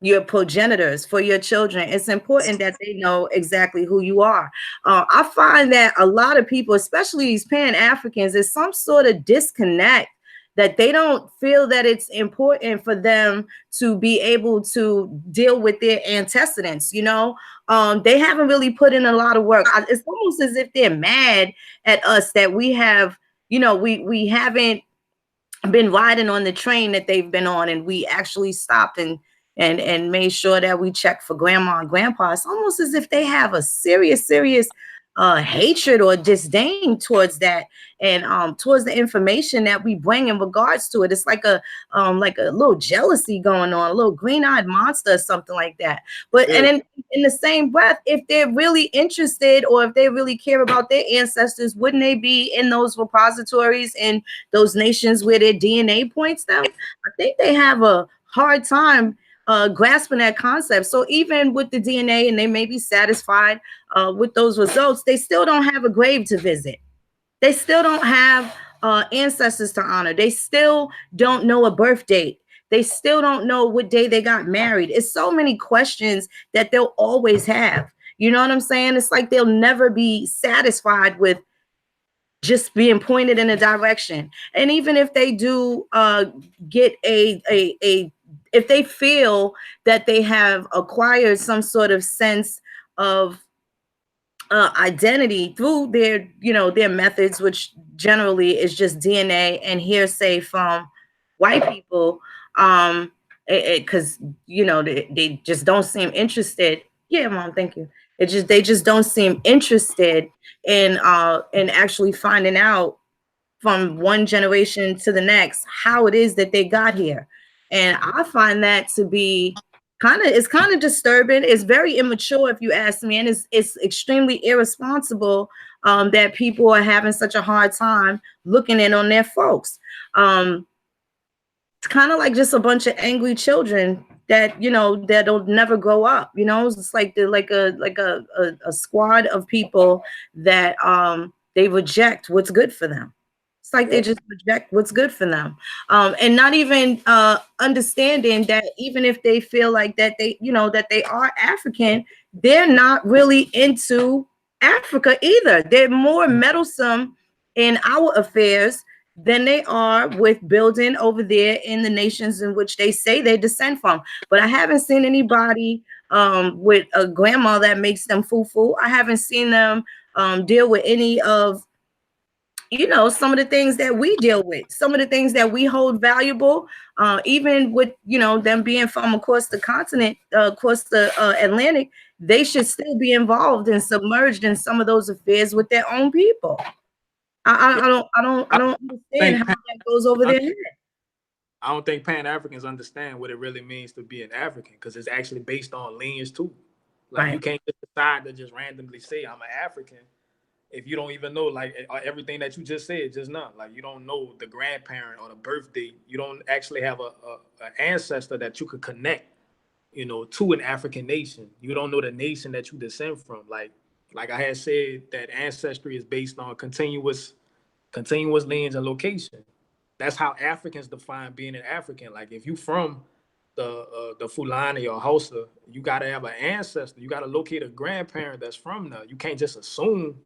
your progenitors, for your children, it's important that they know exactly who you are. I find that a lot of people, especially these Pan-Africans, there's some sort of disconnect that they don't feel that it's important for them to be able to deal with their antecedents. They haven't really put in a lot of work. It's almost as if they're mad at us that we have, we haven't been riding on the train that they've been on, and we actually stopped and made sure that we checked for grandma and grandpa. It's almost as if they have a serious hatred or disdain towards that, and towards the information that we bring in regards to it. It's like a little jealousy going on, a little green-eyed monster or something like that. But and in the same breath, if they're really interested or if they really care about their ancestors, wouldn't they be in those repositories in those nations where their DNA points them? I think they have a hard time grasping that concept. So even with the DNA, and they may be satisfied with those results, they still don't have a grave to visit. They still don't have ancestors to honor. They still don't know a birth date. They still don't know what day they got married. It's so many questions that they'll always have. You know what I'm saying? It's like they'll never be satisfied with just being pointed in a direction. And even if they do get if they feel that they have acquired some sort of sense of identity through their, their methods, which generally is just DNA and hearsay from white people, because they just don't seem interested. Yeah, mom, thank you. They just don't seem interested in actually finding out from one generation to the next how it is that they got here. And I find that to be it's kind of disturbing. It's very immature, if you ask me, and it's extremely irresponsible that people are having such a hard time looking in on their folks. It's kind of like just a bunch of angry children that that'll never grow up. It's like they're like a squad of people that they reject what's good for them. It's like they just reject what's good for them, and not even understanding that even if they feel like that that they are African, they're not really into Africa either. They're more meddlesome in our affairs than they are with building over there in the nations in which they say they descend from. But I haven't seen anybody with a grandma that makes them foo-foo. I haven't seen them deal with any of some of the things that we deal with, some of the things that we hold valuable, even with them being from across the continent, across the Atlantic. They should still be involved and submerged in some of those affairs with their own people. I don't understand how that goes over their head. I don't think Pan-Africans understand what it really means to be an African, because it's actually based on lineage too. Like right. You can't just decide to just randomly say I'm an African if you don't even know like everything that you just said just now. Like you don't know the grandparent or the birth date. You don't actually have a ancestor that you could connect, to an African nation. You don't know the nation that you descend from. Like I had said, that ancestry is based on continuous lineage and location. That's how Africans define being an African. Like if you from the Fulani or Hausa, you gotta have an ancestor. You gotta locate a grandparent that's from there. You can't just assume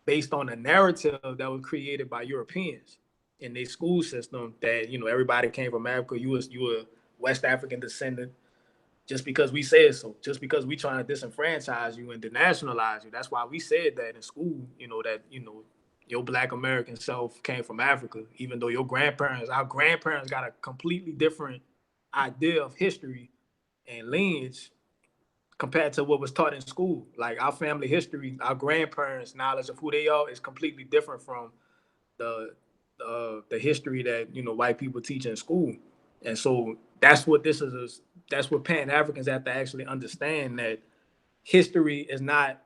based on the narrative that was created by Europeans in their school system that everybody came from Africa. You were West African descendant just because we said so. Just because we trying to disenfranchise you and denationalize you. That's why we said that in school. That your Black American self came from Africa, even though our grandparents got a completely different idea of history and lineage compared to what was taught in school. Like our family history, our grandparents' knowledge of who they are is completely different from the history that white people teach in school. And so that's what this is. That's what Pan-Africans have to actually understand, that history is not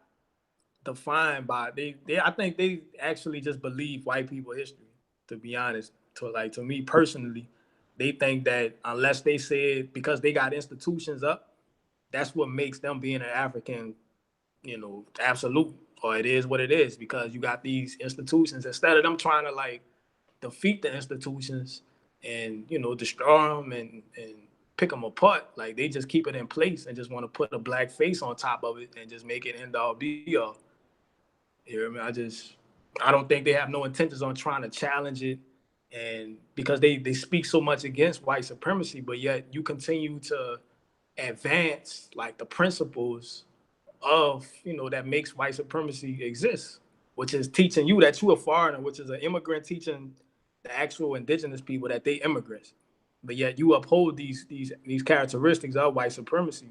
defined by I think they actually just believe white people history, to be honest. To me personally, they think that unless they said, because they got institutions up, that's what makes them being an African, absolute, or it is what it is, because you got these institutions. Instead of them trying to like defeat the institutions and destroy them and pick them apart, like they just keep it in place and just want to put a black face on top of it and just make it end all be all. You know what I mean? I don't think they have no intentions on trying to challenge it, and because they speak so much against white supremacy, but yet you continue to advance like the principles of that makes white supremacy exist, which is teaching you that you a foreigner, which is an immigrant teaching the actual indigenous people that they immigrants, but yet you uphold these characteristics of white supremacy.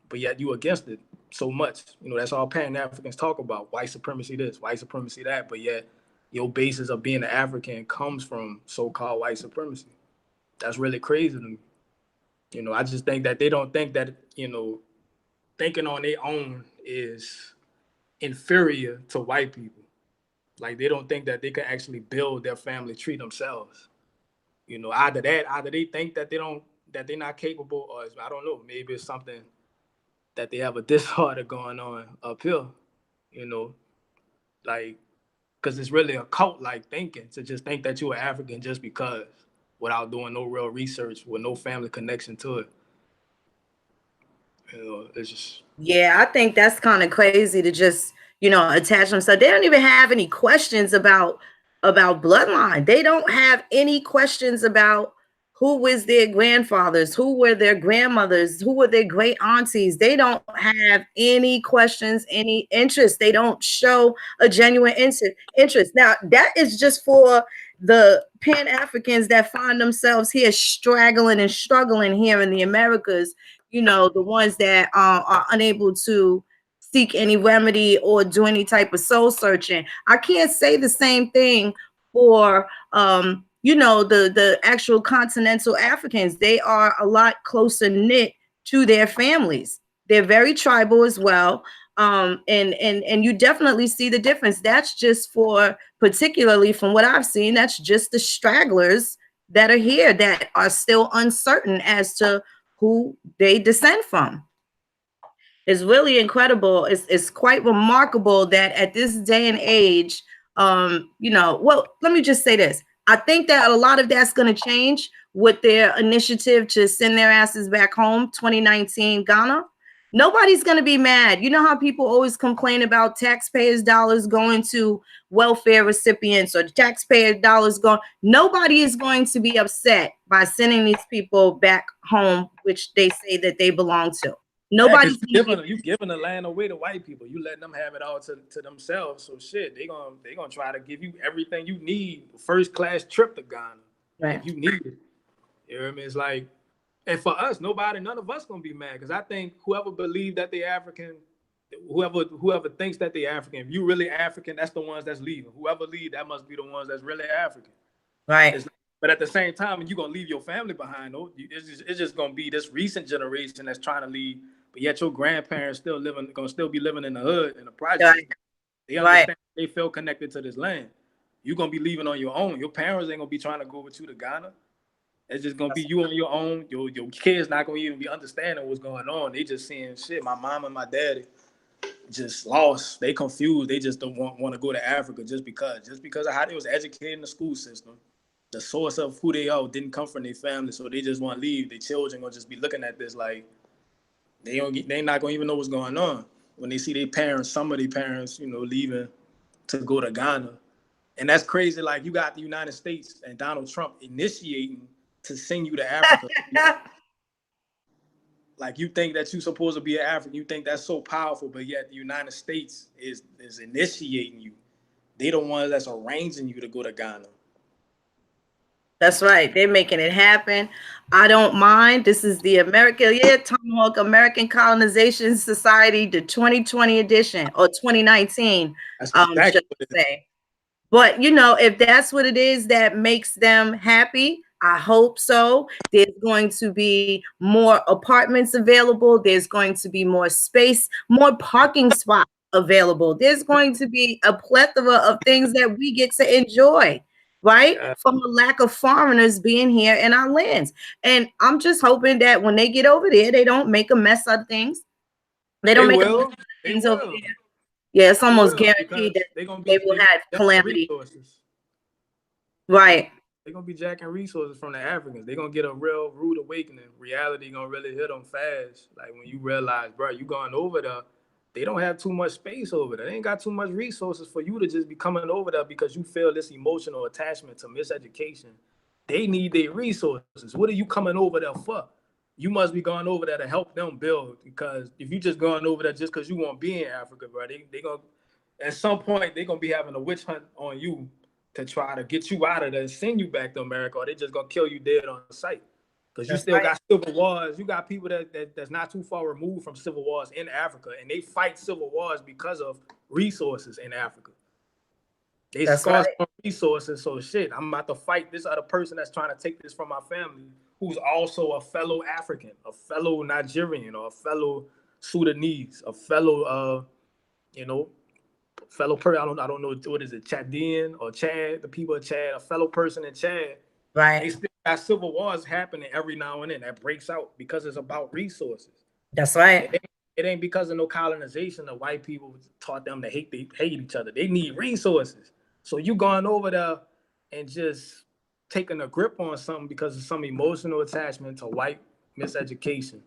but yet you against it so much. You know, that's all Pan-Africans talk about, white supremacy this, white supremacy that, but yet your basis of being an African comes from so-called white supremacy. That's really crazy to me. You know, I just think that they don't think that, you know, thinking on their own is inferior to white people. Like, they don't think that they can actually build their family tree themselves. You know, either they think that that they're not capable, or I don't know, maybe it's something that they have a disorder going on up here, you know, like, because it's really a cult-like thinking to just think that you're African just because, without doing no real research, with no family connection to it. You know, it's just. Yeah, I think that's kind of crazy to just, attach themselves. They don't even have any questions about bloodline. They don't have any questions about who was their grandfathers, who were their grandmothers, who were their great aunties. They don't have any questions, any interest. They don't show a genuine interest. Now, that is just for the Pan-Africans that find themselves here straggling and struggling here in the Americas, the ones that are unable to seek any remedy or do any type of soul searching. I can't say the same thing for the actual continental Africans. They are a lot closer knit to their families. They're very tribal as well. And you definitely see the difference. That's just for, particularly from what I've seen, that's just the stragglers that are here that are still uncertain as to who they descend from. It's really incredible. It's quite remarkable that at this day and age, well, let me just say this. I think that a lot of that's going to change with their initiative to send their asses back home, 2019 Ghana. Nobody's going to be mad. You know how people always complain about taxpayers' dollars going to welfare recipients or taxpayer dollars going. Nobody is going to be upset by sending these people back home, which they say that they belong to. Nobody's you giving the land away to white people. You letting them have it all to themselves. So shit, they gonna try to give you everything you need. First class trip to Ghana, right, if you need it. You know what I mean? It's like, and for us, none of us gonna be mad, because I think whoever believe that they African, whoever thinks that they African, if you really African, that's the ones that's leaving. Whoever leave, that must be the ones that's really African. Right. But at the same time, you're gonna leave your family behind. Though it's just gonna be this recent generation that's trying to leave, but yet your grandparents gonna still be living in the hood, in the project. Right. They understand. Right. They feel connected to this land. You're gonna be leaving on your own. Your parents ain't gonna be trying to go with you to Ghana. It's just gonna be you on your own. Your kids not gonna even be understanding what's going on. They just seeing shit. My mom and my daddy just lost. They confused. They just don't want to go to Africa just because of how they was educated in the school system. The source of who they are didn't come from their family, so they just want to leave. Their children gonna just be looking at this like they not gonna even know what's going on when they see their parents, some of their parents, leaving to go to Ghana. And that's crazy. Like, you got the United States and Donald Trump initiating to send you to Africa. Like, you think that you're supposed to be an African, you think that's so powerful, but yet the United States is initiating you. They the ones that's arranging you to go to Ghana. That's right. They're making it happen. I don't mind. This is the Tomahawk American Colonization Society, the 2020 edition, or 2019. That's exactly should I say. But if that's what it is that makes them happy, I hope so. There's going to be more apartments available. There's going to be more space, more parking spots available. There's going to be a plethora of things that we get to enjoy, right? From the lack of foreigners being here in our lands. And I'm just hoping that when they get over there, they don't make a mess of things. They don't make a mess of things over there. Yeah, it's almost guaranteed that they will have calamity. Right. They're going to be jacking resources from the Africans. They're going to get a real rude awakening. Reality going to really hit them fast. Like, when you realize, bro, you going over there, they don't have too much space over there. They ain't got too much resources for you to just be coming over there because you feel this emotional attachment to miseducation. They need their resources. What are you coming over there for? You must be going over there to help them build, because if you just going over there just because you want to be in Africa, bro, they going to, at some point, they're going to be having a witch hunt on you to try to get you out of there and send you back to America, or they just going to kill you dead on sight. Because you That's still right. got civil wars. You got people that's not too far removed from civil wars in Africa, and they fight civil wars because of resources in Africa. They That's scarce right. on resources, so shit, I'm about to fight this other person that's trying to take this from my family, who's also a fellow African, a fellow Nigerian, or a fellow Sudanese, a fellow, you know, fellow person. I don't know what is it, Chadian or Chad, the people of Chad, a fellow person in Chad. They Right. still got civil wars happening every now and then that breaks out because it's about resources. That's right. It ain't because of no colonization. The white people taught them to hate each other. They need resources. So you going over there and just taking a grip on something because of some emotional attachment to white miseducation,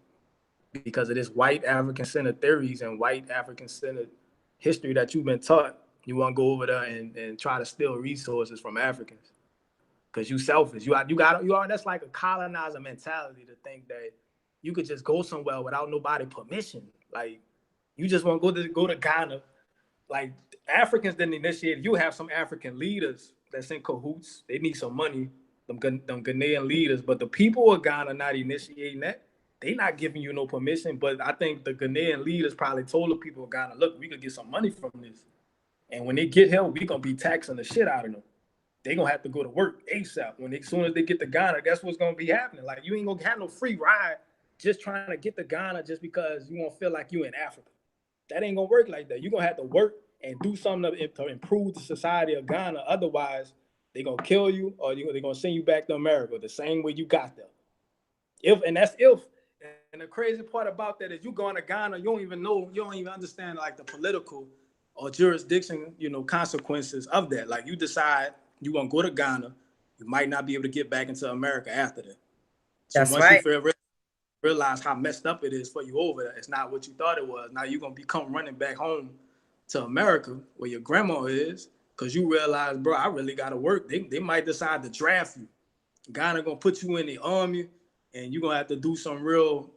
because of this white African-centered theories and white African-centered history that you've been taught. You want to go over there and try to steal resources from Africans because you selfish. You are. That's like a colonizer mentality to think that you could just go somewhere without nobody permission. Like you just want to go to Ghana. Like Africans didn't initiate it. You have some African leaders that's in cahoots. They need some money. Them Ghanaian leaders, but the people of Ghana not initiating that. They not giving you no permission. But I think the Ghanaian leaders probably told the people of Ghana, look, we could get some money from this. And when they get here, we gonna be taxing the shit out of them. They gonna have to go to work ASAP. As soon as they get to Ghana, that's what's gonna be happening. Like you ain't gonna have no free ride just trying to get to Ghana just because you won't feel like you in Africa. That ain't gonna work like that. You're gonna have to work and do something to improve the society of Ghana. Otherwise, they're gonna kill you or they're gonna send you back to America the same way you got there. That's if. And the crazy part about that is you going to Ghana, you don't even understand like the political or jurisdiction, consequences of that. Like you decide you're gonna go to Ghana, you might not be able to get back into America after that. So That's once you right. realize how messed up it is for you over there, it's not what you thought it was. Now you're gonna become running back home to America where your grandma is, because you realize, bro, I really gotta work. They might decide to draft you. Ghana gonna put you in the army, and you're gonna have to do some real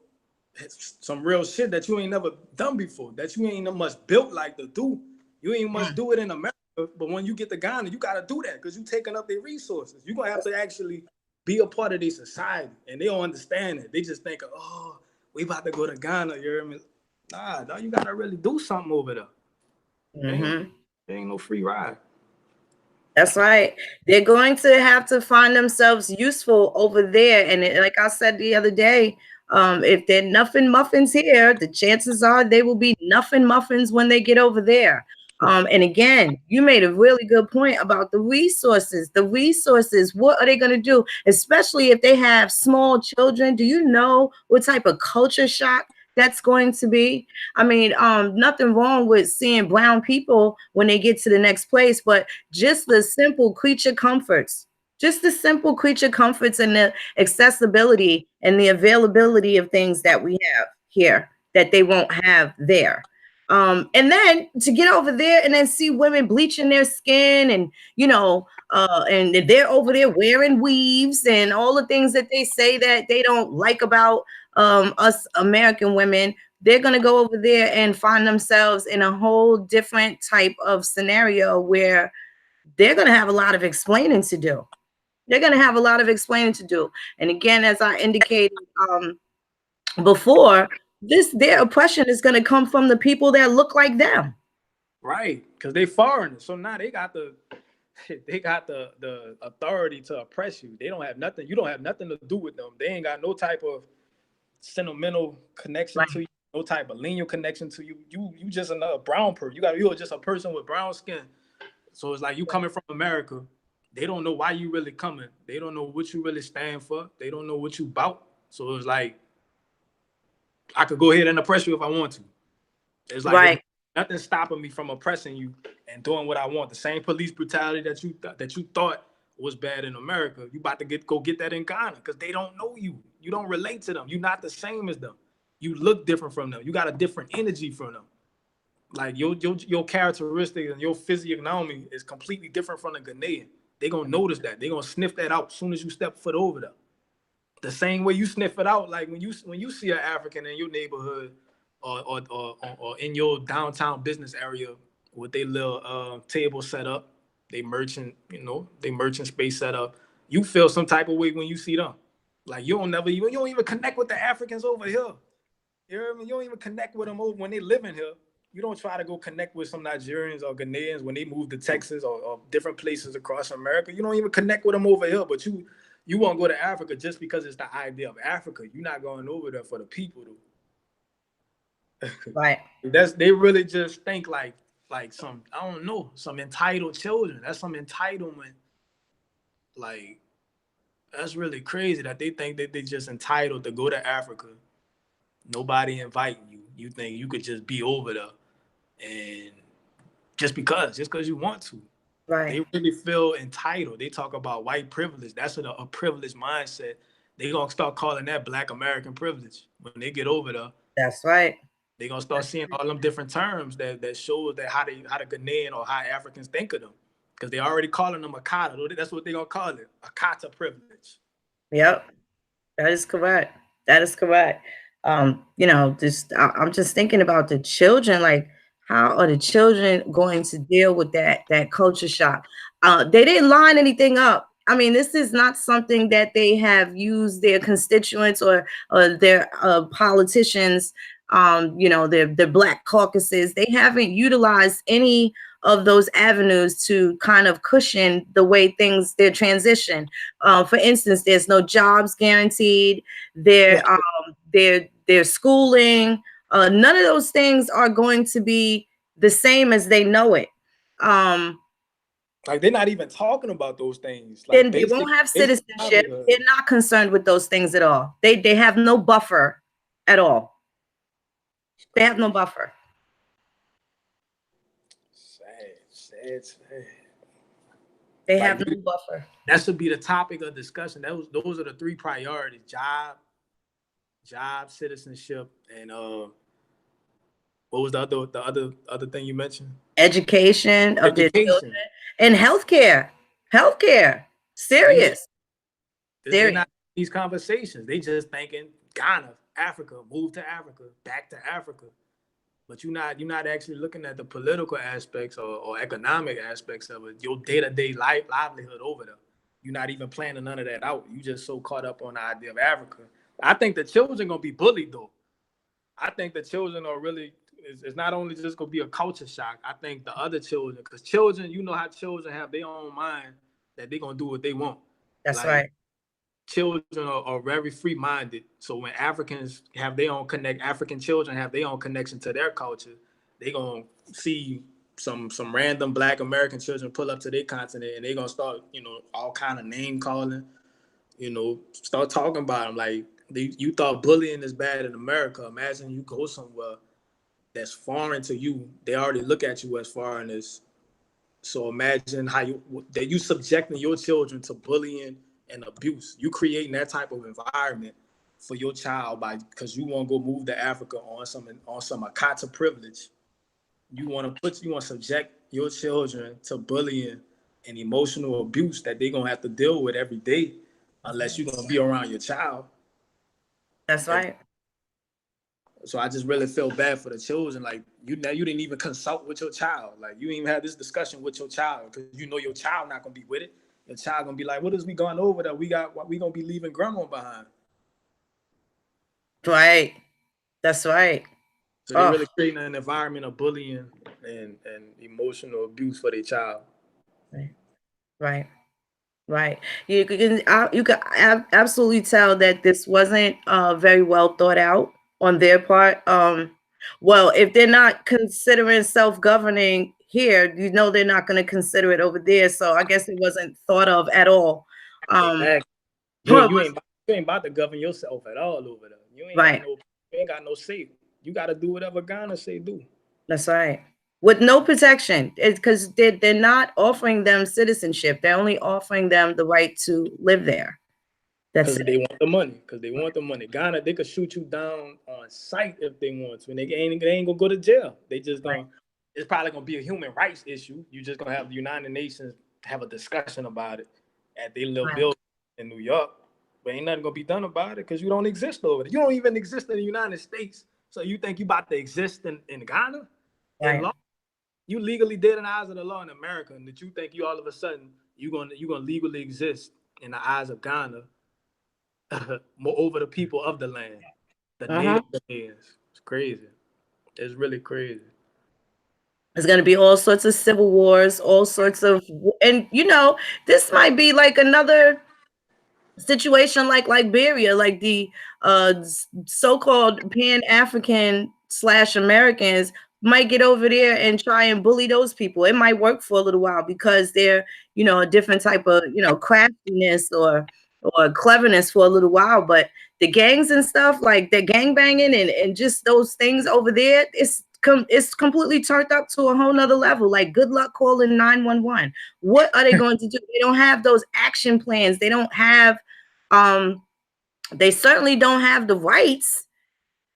shit that you ain't never done before, that you ain't much built like to do. You ain't much do it in America, but when you get to Ghana, you gotta do that because you taking up their resources. You're gonna have to actually be a part of their society, and they don't understand it. They just think, oh, we about to go to Ghana. You hear me? Nah, you gotta really do something over there. Mm-hmm. There ain't no free ride. That's right. They're going to have to find themselves useful over there. And like I said the other day, if they're nothing muffins here, the chances are they will be nothing muffins when they get over there. And again, you made a really good point about the resources. The resources, what are they going to do? Especially if they have small children. Do you know what type of culture shock that's going to be? I mean, nothing wrong with seeing brown people when they get to the next place, but just the simple creature comforts, and the accessibility and the availability of things that we have here that they won't have there. And then to get over there and then see women bleaching their skin and, and they're over there wearing weaves and all the things that they say that they don't like about us American women. They're going to go over there and find themselves in a whole different type of scenario where they're going to have a lot of explaining to do. And again, as I indicated before, their oppression is going to come from the people that look like them. Right, because they foreigners. So now they got the authority to oppress you. They don't have nothing. You don't have nothing to do with them. They ain't got no type of sentimental connection to you, no type of lineal connection to you. You just another brown person. You're just a person with brown skin. So it's like you coming from America. They don't know why you really coming. They don't know what you really stand for. They don't know what you about. So it's like I could go ahead and oppress you if I want to. It's like Right. nothing stopping me from oppressing you and doing what I want. The same police brutality that you thought was bad in America, you about to go get that in Ghana because they don't know you. You don't relate to them. You're not the same as them. You look different from them. You got a different energy from them. Like your characteristic and your physiognomy is completely different from the Ghanaian. They're gonna notice that. They're gonna sniff that out as soon as you step foot over there. The same way you sniff it out, like when you see an African in your neighborhood or in your downtown business area with their little table set up, they merchant space set up, you feel some type of way when you see them. Like you don't even connect with the Africans over here. You know what I mean? You don't even connect with them over when they live in here. You don't try to go connect with some Nigerians or Ghanaians when they move to Texas or different places across America. You don't even connect with them over here, but you won't go to Africa just because it's the idea of Africa. You're not going over there for the people, though. Right. They really just think like some, I don't know, some entitled children. That's some entitlement. Like, that's really crazy that they think that they just entitled to go to Africa. Nobody inviting you. You think you could just be over there and just because you want to. Right. They really feel entitled. They talk about white privilege. That's a privileged mindset. They gonna start calling that Black American privilege when they get over there. That's right. They gonna start seeing all them different terms that shows that how the Ghanaian or how Africans think of them, because they already calling them Akata. That's what they gonna call it, Akata privilege. Yep. That is correct. That is correct. I'm just thinking about the children. Like, how are the children going to deal with that culture shock? They didn't line anything up. I mean, this is not something that they have used their constituents or their politicians. Their black caucuses. They haven't utilized any of those avenues to kind of cushion the way their transition. For instance, there's no jobs guaranteed. Their schooling, none of those things are going to be the same as they know it. Like, they're not even talking about those things. Then Like they basic, won't have basic citizenship. livelihood. They're not concerned with those things at all. They have no buffer at all. They have no buffer. Sad. They Like, have no buffer. that should be the topic of discussion. Those are the three priorities: job, citizenship, and what was the other thing you mentioned? Education of their children Education. and healthcare. Healthcare. Serious. They're not these conversations. They just thinking Ghana, Africa, move to Africa, back to Africa. But you're not actually looking at the political aspects or economic aspects of it, your day-to-day livelihood over there. You're not even planning none of that out. You just so caught up on the idea of Africa. I think the children gonna be bullied though. I think the children are really, it's not only just gonna be a culture shock. I think the other children, because children, you know how children have their own mind that they're gonna do what they want. That's right. Children are very free-minded. So when Africans have their own African children have their own connection to their culture, they gonna see some random Black American children pull up to their continent, and they gonna start, all kind of name calling, start talking about them like you thought bullying is bad in America. Imagine you go somewhere that's foreign to you. They already look at you as foreigners. So imagine how you subjecting your children to bullying and abuse. You creating that type of environment for your child because you want to go move to Africa on some Akata privilege. You want to subject your children to bullying and emotional abuse that they're gonna have to deal with every day, unless you're gonna be around your child. That's right. So I just really feel bad for the children. Like, you didn't even consult with your child. Like, you didn't even have this discussion with your child because your child not gonna be with it. Your child gonna be like, "What is we going over that we gonna be leaving grandma behind?" Right. That's right. So they're really creating an environment of bullying and emotional abuse for their child. Right. You can absolutely tell that this wasn't very well thought out on their part. Well, if they're not considering self-governing here, they're not going to consider it over there. So I guess it wasn't thought of at all. Exactly. You ain't about to govern yourself at all over there. You ain't got no say. You got to do whatever Ghana say do. That's right. With no protection. It's because they're not offering them citizenship. They're only offering them the right to live there. Because they want the money. Ghana, they could shoot you down on sight if they want to, and they ain't gonna go to jail. They just gonna. Right. It's probably gonna be a human rights issue. You just gonna have the United Nations have a discussion about it at their little building in New York, but ain't nothing gonna be done about it because you don't exist over there. You don't even exist in the United States. So you think you about to exist in Ghana? Right. In law? You legally dead in the eyes of the law in America, and that you think you all of a sudden you gonna legally exist in the eyes of Ghana. more over the people of the land, the native lands. It's crazy. It's really crazy. There's going to be all sorts of civil wars, all sorts of, and this might be like another situation like Liberia, like the so-called Pan-African / Americans might get over there and try and bully those people. It might work for a little while because they're, a different type of, craftiness or cleverness for a little while. But the gangs and stuff, like the gang banging and just those things over there, it's completely turned up to a whole nother level. Like, good luck calling 911. What are they going to do? They don't have those action plans. They don't have, they certainly don't have the rights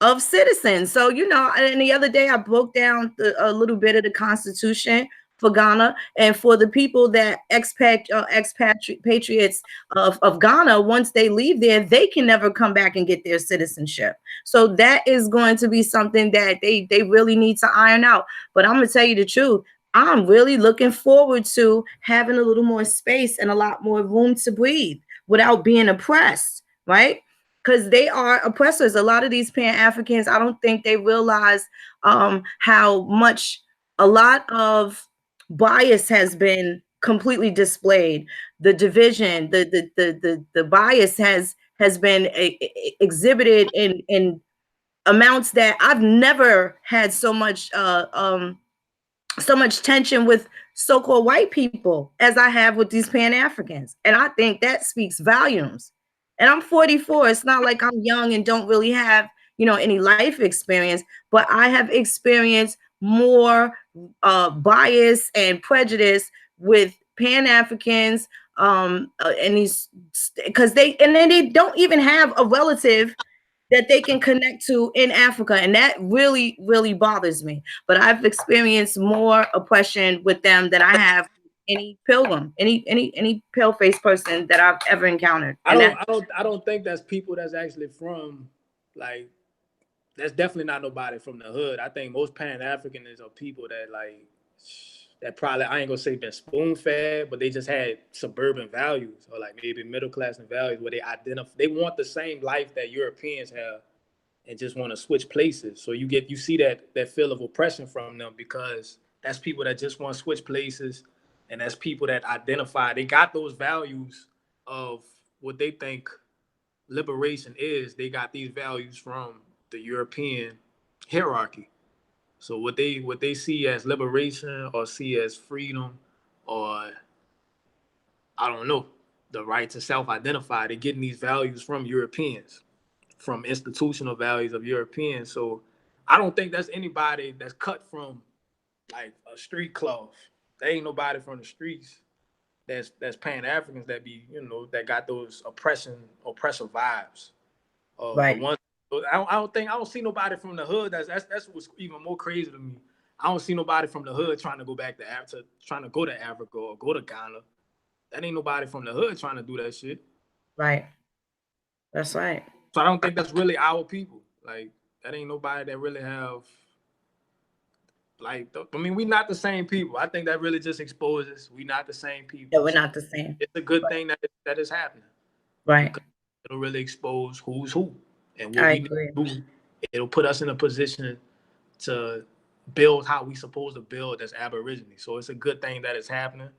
of citizens. So, and the other day I broke down a little bit of the Constitution for Ghana, and for the people that expatriates of Ghana, once they leave there, they can never come back and get their citizenship. So that is going to be something that they really need to iron out. But I'm gonna tell you the truth. I'm really looking forward to having a little more space and a lot more room to breathe without being oppressed, right? Because they are oppressors. A lot of these Pan-Africans, I don't think they realize how much a lot of bias has been completely displayed. The division, the bias has been exhibited in amounts that I've never had so much tension with so-called white people as I have with these Pan-Africans. And I think that speaks volumes. And I'm 44. It's not like I'm young and don't really have, any life experience, but I have experienced more bias and prejudice with Pan-Africans and these, because then they don't even have a relative that they can connect to in Africa. And that really, really bothers me. But I've experienced more oppression with them than I have any pilgrim, any pale faced person that I've ever encountered. I don't think that's people that's actually from, like, that's definitely not nobody from the hood. I think most Pan-Africans are people that, like, that probably, I ain't gonna say been spoon fed, but they just had suburban values, or like maybe middle class and values, where they want the same life that Europeans have and just want to switch places. So you see that feel of oppression from them, because that's people that just want to switch places, and that's people that identify, they got those values of what they think liberation is. They got these values from the European hierarchy. So what they see as liberation, or see as freedom, or I don't know, the right to self-identify, they're getting these values from Europeans, from institutional values of Europeans. So I don't think that's anybody that's cut from, like, a street cloth. There ain't nobody from the streets that's Pan-Africans that be, that got those oppressive vibes. The Right. ones, I don't see nobody from the hood. That's what's even more crazy to me. I don't see nobody from the hood trying to go back to Africa, trying to go to Africa or go to Ghana. That ain't nobody from the hood trying to do that shit. Right. That's right. So I don't think that's really our people. Like, that ain't nobody that really have, like, I mean, we not the same people. I think that really just exposes we not the same people. Yeah, we're not the same. It's a good thing that is happening. Right. It'll really expose who's who and what I we need agree. to do. It'll put us in a position to build how we supposed to build as Aborigines. So it's a good thing that it's happening,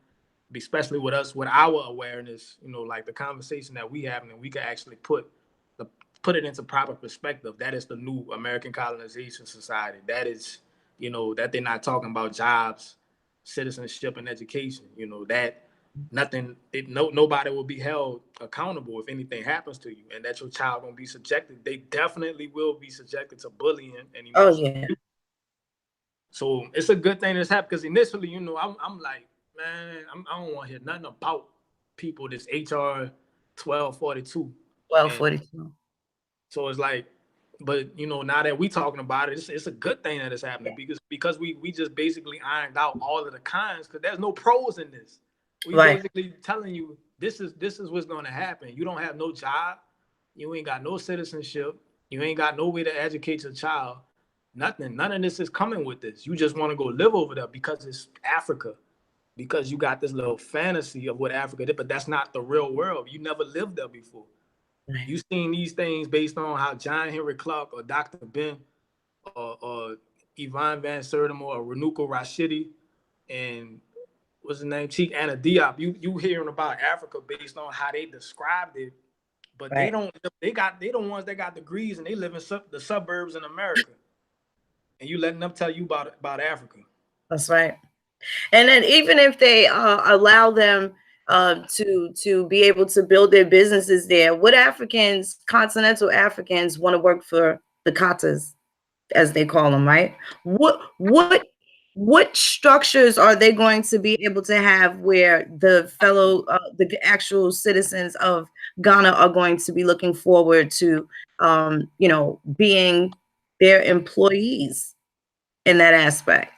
especially with us, with our awareness, like the conversation that we having, and we can actually put it into proper perspective. That is the new American colonization society. That is, that they're not talking about jobs, citizenship, and education. That nobody will be held accountable if anything happens to you, and that your child gonna be subjected. They definitely will be subjected to bullying and emotional abuse. So it's a good thing that's happened, because initially, I'm like, man, I don't want to hear nothing about people, this HR 1242. 1242. So it's like, but now that we talking about it, it's a good thing that it's happening, because we just basically ironed out all of the cons, because there's no pros in this. We basically telling you this is what's going to happen. You don't have no job, you ain't got no citizenship, you ain't got no way to educate your child. Nothing. None of this is coming with this. You just want to go live over there because it's Africa, because you got this little fantasy of what Africa did, but that's not the real world. You never lived there before. Right. You seen these things based on how John Henry Clark or Dr. Ben or Yvonne Van Sertima or Renuka Rashidi and what's his name, Cheek Anna Diop. You hearing about Africa based on how they described it, but they Right. don't. They the ones that got degrees and they live in the suburbs in America, and you letting them tell you about Africa. That's right. And then even if they allow them to be able to build their businesses there, what Africans, continental Africans, want to work for the Katas, as they call them, right? What structures are they going to be able to have where the actual citizens of Ghana are going to be looking forward to, being their employees in that aspect?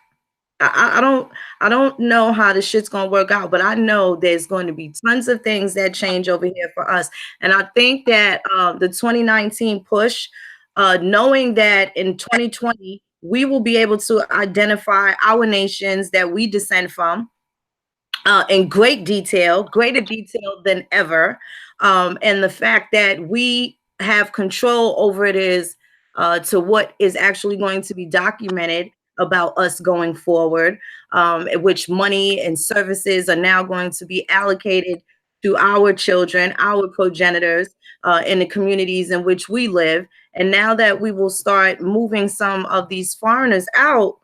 I don't know how the shit's gonna work out, but I know there's going to be tons of things that change over here for us. And I think that the 2019 push, knowing that in 2020 we will be able to identify our nations that we descend from, in great detail, greater detail than ever. And the fact that we have control over it is to what is actually going to be documented about us going forward, which money and services are now going to be allocated to our children, our progenitors, in the communities in which we live. And now that we will start moving some of these foreigners out,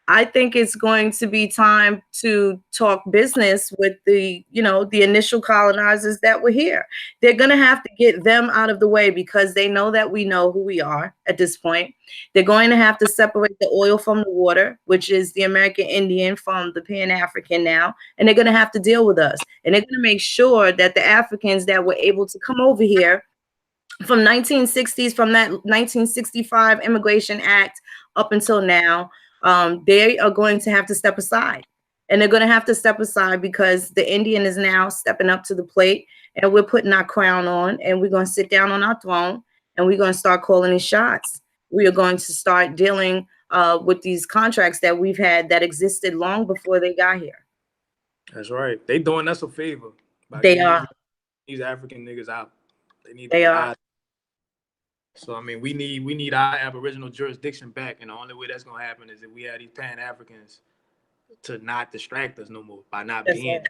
I think it's going to be time to talk business with the initial colonizers that were here. They're going to have to get them out of the way because they know that we know who we are at this point. They're going to have to separate the oil from the water, which is the American Indian from the Pan-African now, and they're going to have to deal with us. And they're going to make sure that the Africans that were able to come over here from 1960s, from that 1965 Immigration Act up until now, they are going to have to step aside. And they're going to have to step aside because the Indian is now stepping up to the plate, and we're putting our crown on, and we're going to sit down on our throne, and we're going to start calling these shots. We are going to start dealing with these contracts that we've had that existed long before they got here. That's right. They doing us a favor by They getting are. these African niggas out. They need to They get are. out. So I mean, we need our Aboriginal jurisdiction back, and the only way that's gonna happen is if we have these Pan Africans to not distract us no more by not That's being. right.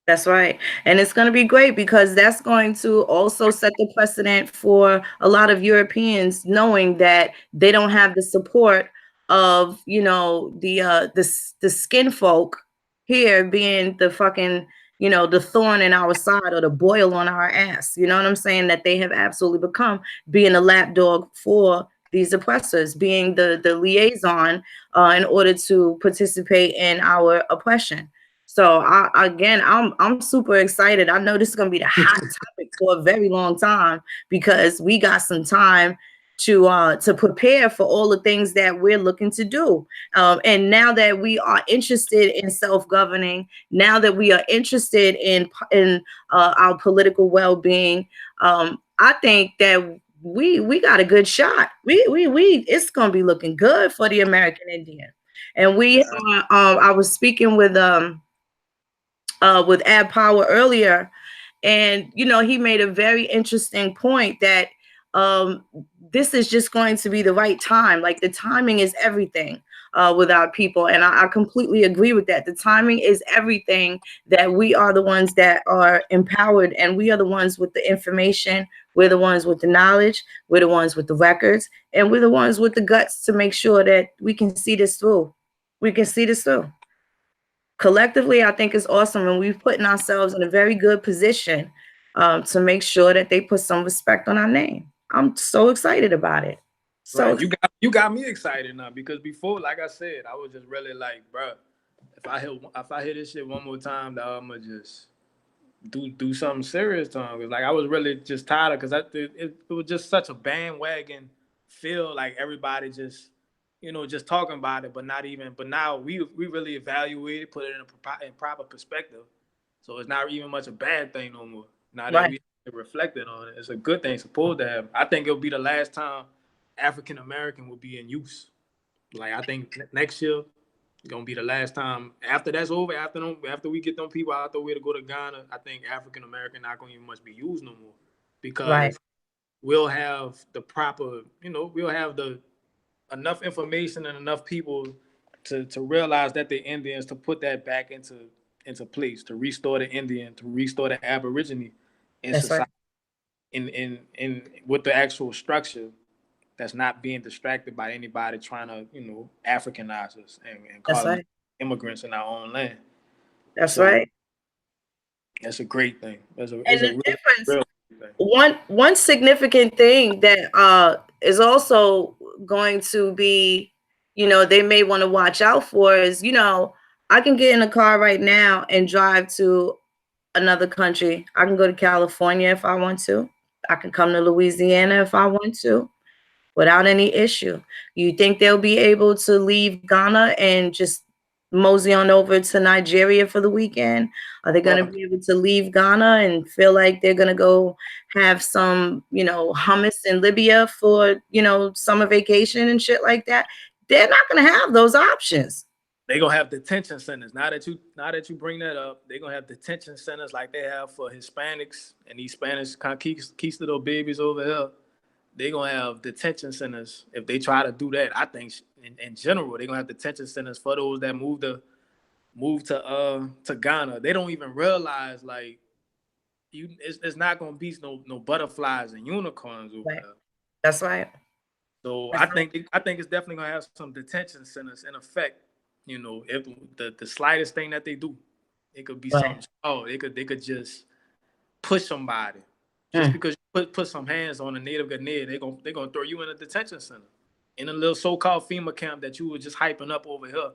That's right. And it's going to be great because that's going to also set the precedent for a lot of Europeans knowing that they don't have the support of, the skin folk here being the fucking, the thorn in our side or the boil on our ass. You know what I'm saying? That they have absolutely become being a lapdog for these oppressors, being the liaison in order to participate in our oppression. So I'm super excited. I know this is gonna be the hot topic for a very long time because we got some time to prepare for all the things that we're looking to do. And now that we are interested in self-governing, now that we are interested in our political well-being, I think that we got a good shot. We it's gonna be looking good for the American Indian. And I was speaking with Ad Power earlier, and he made a very interesting point that this is just going to be the right time. Like the timing is everything with our people, and I completely agree with that. The timing is everything. That we are the ones that are empowered, and we are the ones with the information. We're the ones with the knowledge. We're the ones with the records, and we're the ones with the guts to make sure that we can see this through. We can see this through. Collectively, I think it's awesome, and we've put ourselves in a very good position to make sure that they put some respect on our name. I'm so excited about it. So Right, you got me excited now because before, like I said, I was just really like, bro, if I hit this shit one more time, I'm gonna just do something serious to him. Like I was really just tired of because it was just such a bandwagon feel. Like everybody just just talking about it, but not even. But now we really evaluate it, put it in proper perspective. So it's not even much a bad thing no more. Now that right, we reflected on it, it's a good thing. Supposed to have. I think it'll be the last time African American will be in use. Like I think next year gonna be the last time. After that's over, after we get them people out the way to go to Ghana, I think African American not gonna even much be used no more because we'll have the proper, we'll have the enough information and enough people to realize that they're Indians, to put that back into place, to restore the Indian, to restore the Aborigine in society, in with the actual structure that's not being distracted by anybody trying to, Africanize us and call us immigrants in our own land. That's right. That's a great thing. It's a real thing. One significant thing that is also going to be, they may want to watch out for is, I can get in a car right now and drive to another country. I can go to California if I want to. I can come to Louisiana if I want to, without any issue. You think they'll be able to leave Ghana and just mosey on over to Nigeria for the weekend? Are they going to be able to leave Ghana and feel like they're going to go have some, hummus in Libya for, summer vacation and shit like that? They're not going to have those options. They're going to have detention centers. Now that you bring that up, they're going to have detention centers like they have for Hispanics and these Spanish conquistador babies over here. They're going to have detention centers if they try to do that. I think in general, they're going to have detention centers for those that move to Ghana. They don't even realize, like, it's not going to be no butterflies and unicorns over there. That's right. So I think it's definitely going to have some detention centers in effect. If the slightest thing that they do, it could be something. Oh, they could just push somebody. Just because you put some hands on a native Ghanaian, they're gonna throw you in a detention center, in a little so-called FEMA camp that you were just hyping up over here.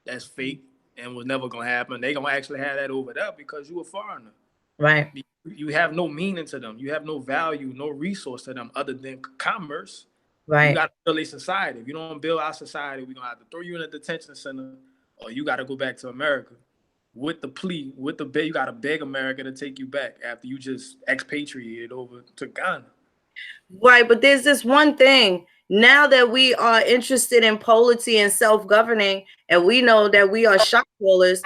That's fake and was never gonna happen. They gonna actually have that over there because you a foreigner. Right. You have no meaning to them. You have no value, no resource to them other than commerce. Right. You got to build a society. If you don't build our society, we're gonna have to throw you in a detention center, or you got to go back to America. With the plea, you got to beg America to take you back after you just expatriated over to Ghana. Right, but there's this one thing. Now that we are interested in polity and self-governing, and we know that we are shot callers,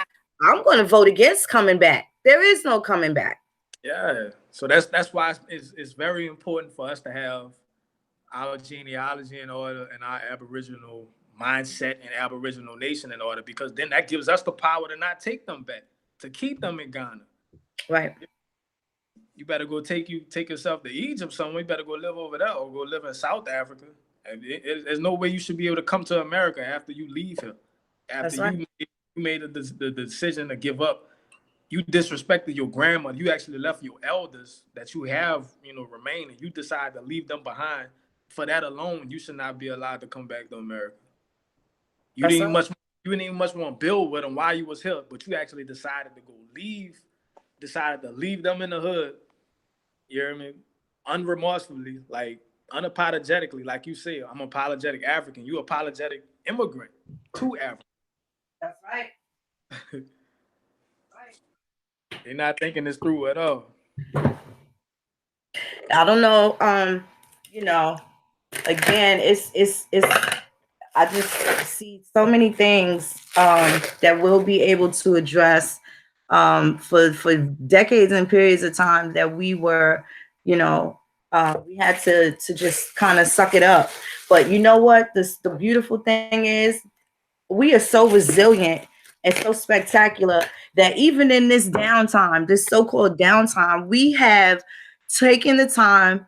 I'm going to vote against coming back. There is no coming back. Yeah, so that's why it's very important for us to have our genealogy in order and our Aboriginal mindset and Aboriginal nation in order, because then that gives us the power to not take them back, to keep them in Ghana. Right. You better go take yourself to Egypt somewhere. You better go live over there or go live in South Africa. There's no way you should be able to come to America after you leave here. After you made the decision to give up, you disrespected your grandmother. You actually left your elders that you have, remaining. You decide to leave them behind. For that alone, you should not be allowed to come back to America. You didn't even much want to build with them while you was here, but you actually decided to leave them in the hood. You hear me? Unremorsefully, like unapologetically, like you said, I'm apologetic African. You apologetic immigrant to Africa. That's right. They're not thinking this through at all. I don't know. Again, it's I just see so many things that we'll be able to address for decades and periods of time that we were, we had to just kind of suck it up. But you know what? The beautiful thing is we are so resilient and so spectacular that even in this downtime, this so-called downtime, we have taken the time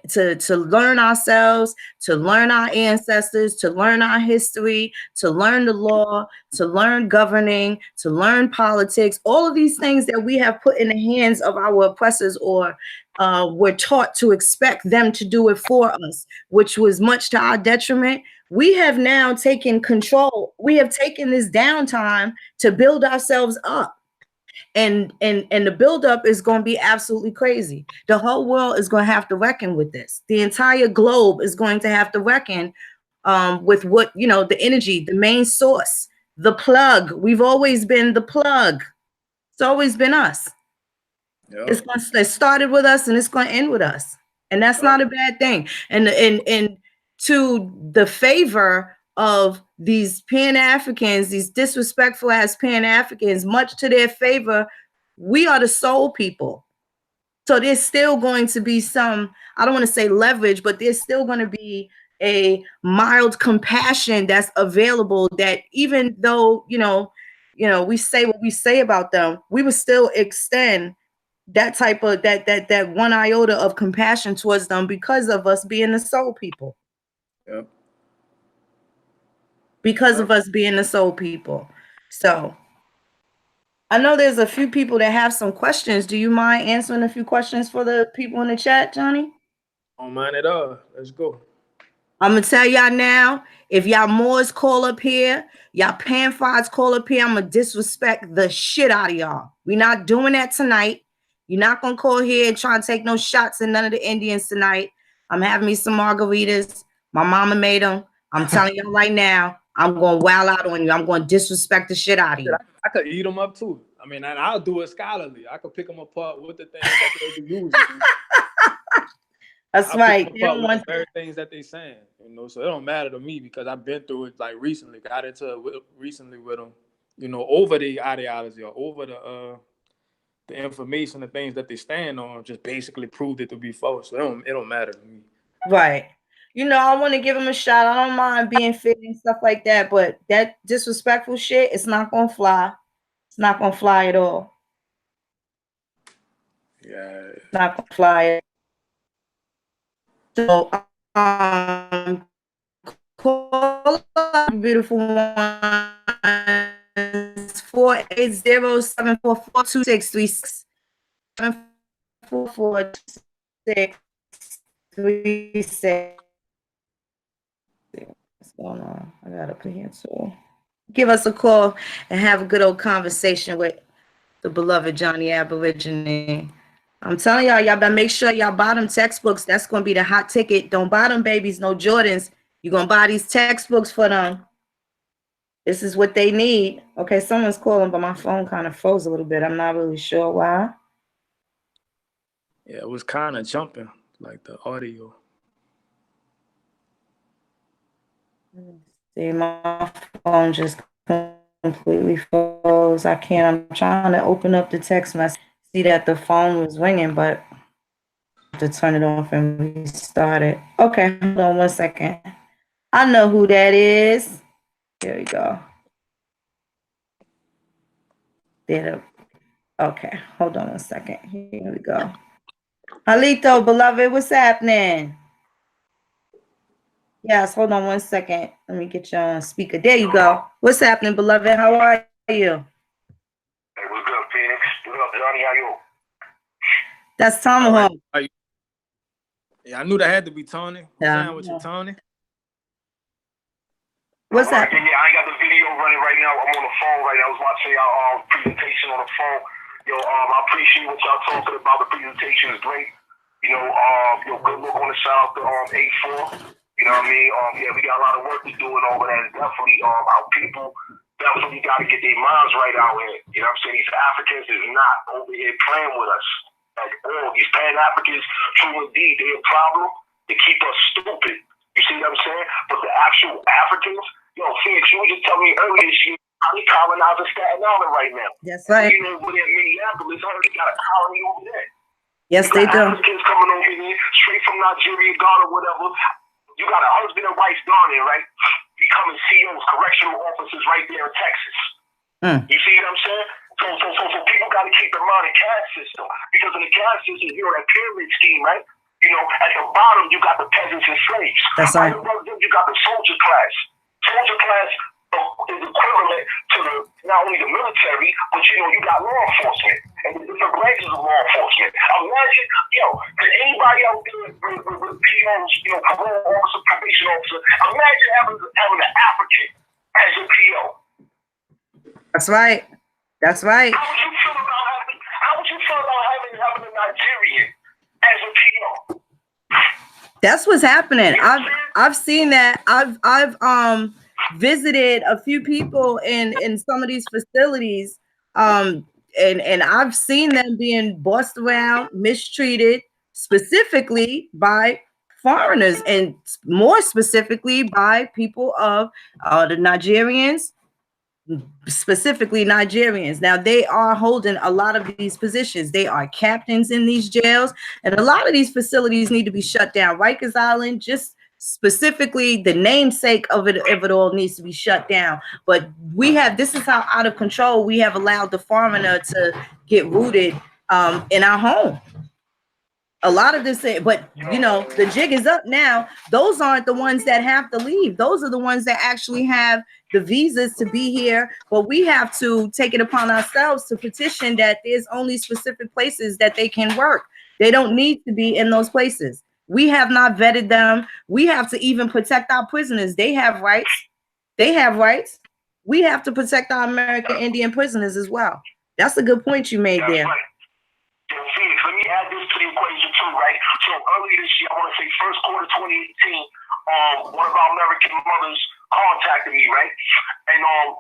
to learn ourselves, to learn our ancestors, to learn our history, to learn the law, to learn governing, to learn politics, all of these things that we have put in the hands of our oppressors, or we're taught to expect them to do it for us, which was much to our detriment. We have now taken control. We have taken this downtime to build ourselves up. And the buildup is going to be absolutely crazy. The whole world is going to have to reckon with this. The entire globe is going to have to reckon with what, the energy, the main source, the plug. We've always been the plug. It's always been us. Yep. It started with us and it's going to end with us. And that's not a bad thing. And to the favor of these Pan-Africans, these disrespectful ass Pan-Africans, much to their favor, we are the soul people. So there's still going to be some, I don't want to say leverage, but there's still going to be a mild compassion that's available, that even though, we say what we say about them, we would still extend that type of that one iota of compassion towards them because of us being the soul people. Yep. Because of us being the soul people. So I know there's a few people that have some questions. Do you mind answering a few questions for the people in the chat, Johnny? Don't mind at all. Let's go. I'm gonna tell y'all now, if y'all Moors call up here, y'all Panfods call up here, I'm gonna disrespect the shit out of y'all. We're not doing that tonight. You're not gonna call here and try and take no shots at none of the Indians tonight. I'm having me some margaritas. My mama made them. I'm telling y'all right now, I'm going to wild out on you. I'm going to disrespect the shit out of you. I could eat them up too. I mean, and I'll do it scholarly. I could pick them apart with the things that they be using. That's right. With the very things that they saying, so it don't matter to me because I've been through it like recently, got into it recently with them, over the ideology or over the information, the things that they stand on, just basically proved it to be false. So it don't matter to me. Right. I want to give him a shot. I don't mind being fit and stuff like that, but that disrespectful shit, it's not going to fly. It's not going to fly at all. Yeah. It's not going to fly. So, call up beautiful ones, 480-744-2636. 744-2636. What's going on? I gotta put here too. Give us a call and have a good old conversation with the beloved Johnnie Aborigine. I'm telling y'all better make sure y'all buy them textbooks. That's gonna be the hot ticket. Don't buy them babies, no Jordans. You're gonna buy these textbooks for them. This is what they need. Okay, someone's calling, but my phone kind of froze a little bit. I'm not really sure why. Yeah, it was kind of jumping, like the audio. See, my phone just completely froze. I can't. I'm trying to open up the text message. See that the phone was ringing, but I have to turn it off and restart it. Okay, hold on 1 second. I know who that is. Here we go. Okay, hold on 1 second. Here we go. Halito, beloved, what's happening? Yes, hold on 1 second. Let me get you on speaker. There you go. What's happening, beloved? How are you? Hey, what's good, Phoenix? What up, Johnny? How you? That's Tomahawk. Yeah, I knew that had to be Tony. What's down with you, Tony? What's that? Yeah, I ain't got the video running right now. I'm on the phone right now. I was watching y'all presentation on the phone. I appreciate what y'all talking about. The presentation is great. Good look on the shout out to A4. You know what I mean? Yeah, we got a lot of work to do and all of that. Definitely, our people definitely got to get their minds right out here. You know what I'm saying? These Africans is not over here playing with us at all. These Pan-Africans, true indeed, they're a problem. They keep us stupid. You see what I'm saying? But the actual Africans, Phoenix, you were just telling me earlier this year how they colonizing Staten Island right now. That's right. Over there in Minneapolis, I heard they got a colony over there. Yes, they do. Africans coming over here, straight from Nigeria, Ghana, whatever. You got a husband and wife down there, right? Becoming CEOs, correctional officers right there in Texas. You see what I'm saying? So people got to keep in mind the caste system. Because in the caste system, that pyramid scheme, right? At the bottom, you got the peasants and slaves. That's right. Above them, you got the soldier class. Soldier class is equivalent to not only the military, but you got law enforcement and the different branches of law enforcement. Imagine, to anybody out there with POs, parole officer, probation officer, imagine having an African as your PO. That's right. That's right. How would you feel about having a Nigerian as a PO? That's what's happening. I've seen that. I've visited a few people in some of these facilities, and I've seen them being bossed around, mistreated, specifically by foreigners, and more specifically by people of the Nigerians, specifically Nigerians. Now they are holding a lot of these positions. They are captains in these jails, and a lot of these facilities need to be shut down. Rikers Island, just specifically the namesake of it all, needs to be shut down. But this is how out of control we have allowed the foreigner to get rooted in our home. A lot of this, but you know, the jig is up now. Those aren't the ones that have to leave. Those are the ones that actually have the visas to be here. But we have to take it upon ourselves to petition that there's only specific places that they can work. They don't need to be in those places. We have not vetted them. We have to even protect our prisoners. They have rights. They have rights. We have to protect our American Indian prisoners as well. That's a good point you made there. Right. Phoenix, let me add this to the equation too, right? So earlier this year, I want to say first quarter 2018, one of our American mothers contacted me, right? And I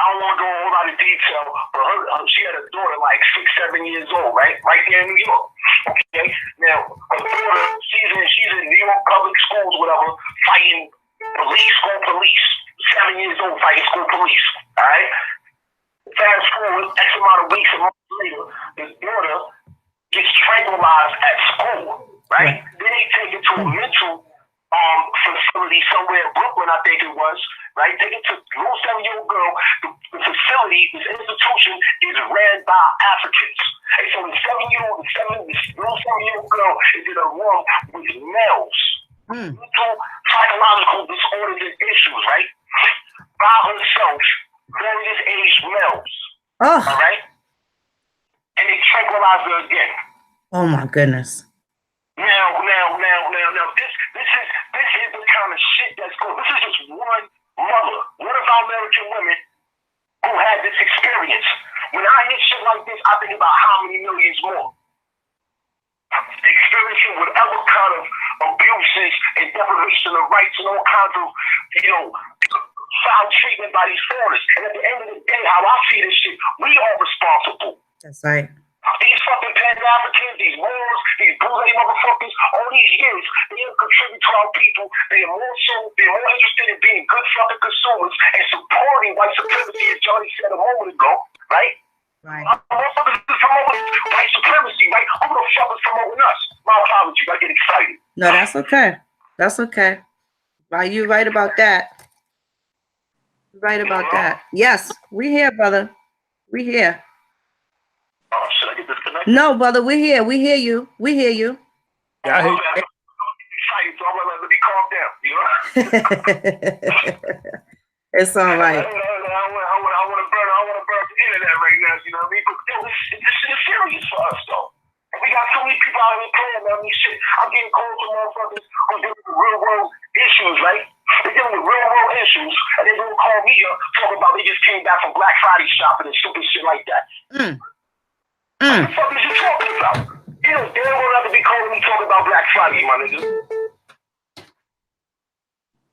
don't want to go a whole lot of detail, but she had a daughter like 6, 7 years old, right? Right there in New York. Okay. Now her daughter, she's in New York public schools, whatever, fighting school police. 7 years old, fighting school police. All right. Fast forward X amount of weeks and months later, the daughter gets tranquilized at school, right? Then they take her to a mental facility somewhere in Brooklyn, I think it was, right? Take her to a little 7-year-old girl. The facility, this institution, is ran by Africans. And so the little 7-year-old girl is in a room with males, mental, psychological disorders and issues, right? By herself. Various age males. Oh. All right? And they tranquilize her again. Oh my goodness. Now, this is the kind of shit that's going. This is just one mother, one of our American women who had this experience. When I hear shit like this, I think about how many millions more. Experiencing whatever kind of abuses and deprivation of rights and all kinds of, foul treatment by these foreigners. And at the end of the day, how I see this shit, we are responsible. That's right. These fucking Pan-Africans, these Moors, these Brunei motherfuckers, all these years, they have contributed to our people. They're more interested in being good fucking consumers and supporting white supremacy, as Johnny said a moment ago, right? Right. Motherfuckers is promoting white supremacy, right? Who the fuck is promoting us? My apologies, I get excited. No, that's okay. That's okay. Well, you're right about that. Right about that. Yes, we here, brother. We here. Oh, should I get disconnected? No, brother, we're here. We hear you. We hear you. Yeah, I hear you. I'm excited, so I'm gonna let me calm down. You know? It's all right. I want to burn the internet right now. You know what I mean? But this shit is serious for us, though. And we got so many people out here playing, man. I mean, shit. I'm getting calls from motherfuckers who dealing with real world issues, right? They're dealing with real world issues, and they're gonna call me up talking about they just came back from Black Friday shopping and stupid shit like that. What the fuck is you talking about? You know, they don't have to be calling me talking about Black Friday, my nigga.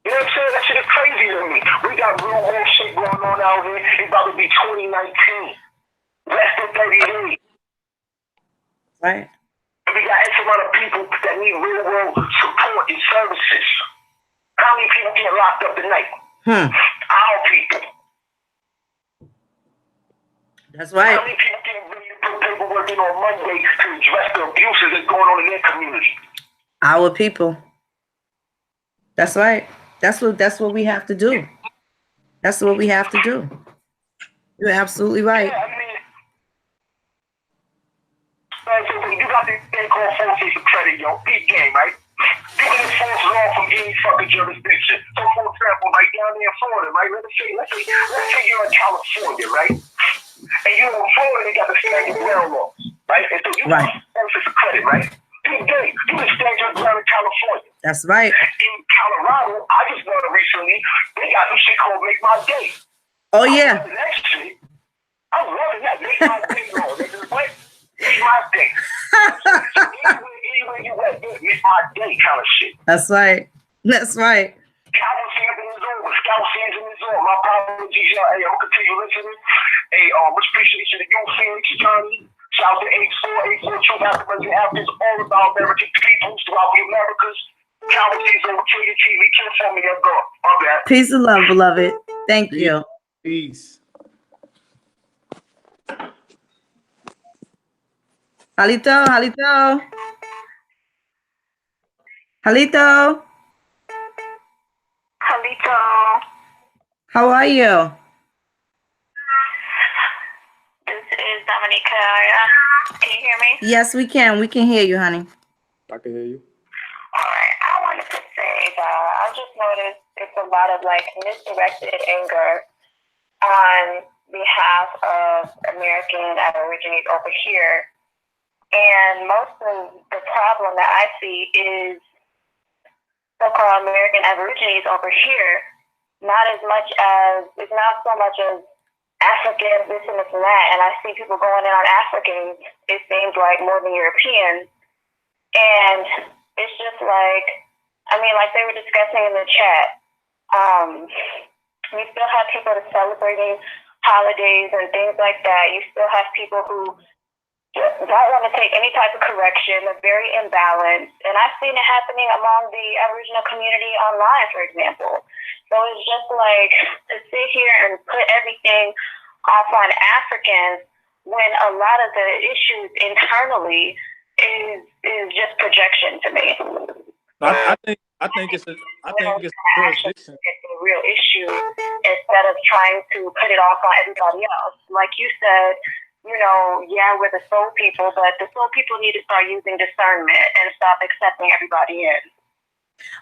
You know what I'm saying? That shit is crazy to me. We got real world shit going on out here. It's about to be 2019. Less than 30 days. Right. And we got X amount of people that need real world support and services. How many people get locked up tonight? Our people. That's right. How many people get ready to put paperwork in on Monday to address the abuses that's going on in their community? Our people. That's right. That's what we have to do. That's what we have to do. You're absolutely right. Yeah, I mean, you got this thing called forces of credit, yo. Big game, right? You can enforce law from any fucking jurisdiction. So, for example, like down there in Florida, right? Let's say you're in California, right? And you're in Florida, they got the standard ground laws, right? And so you got forces of credit, right? Big game. You can stand your ground in California. That's right. In Colorado, I just learned recently, they got this shit called Make My Day. Oh, yeah. I'm loving that. Make My Day law. What? Make My Day. Anywhere you at, make my day kind of shit. That's right. That's right. Scout season is on. My apologies, y'all. Hey, I'm gonna continue listening. Hey, much appreciation to you, Phoenix, Johnny. Shout out to 8482 African Africans, all about American peoples throughout the Americas. Scout season on TV. Kill for me, I'm going. My bad. Peace and love, beloved. Thank you. Peace. Jalito, Jalito. Jalito, Halito, how are you? this is Dominica. Can you hear me? Yes, we can. We can hear you, honey. I can hear you. All right. I wanted to say that I just noticed it's a lot of like misdirected anger on behalf of American Aborigines over here. And most of the problem that I see is so-called American Aborigines over here, not it's not so much as Africans, this and this and that. And I see people going in on Africans, it seems like more than Europeans. And it's just like, like they were discussing in the chat, you still have people that are celebrating holidays and things like that. You still have people who don't want to take any type of correction. They're very imbalanced. And I've seen it happening among the Aboriginal community online, for example. So it's just like to sit here and put everything off on Africans when a lot of the issues internally is just projection to me. I think it's a jurisdiction. It's a real issue instead of trying to put it off on everybody else. Like you said, we're the soul people, but the soul people need to start using discernment and stop accepting everybody in.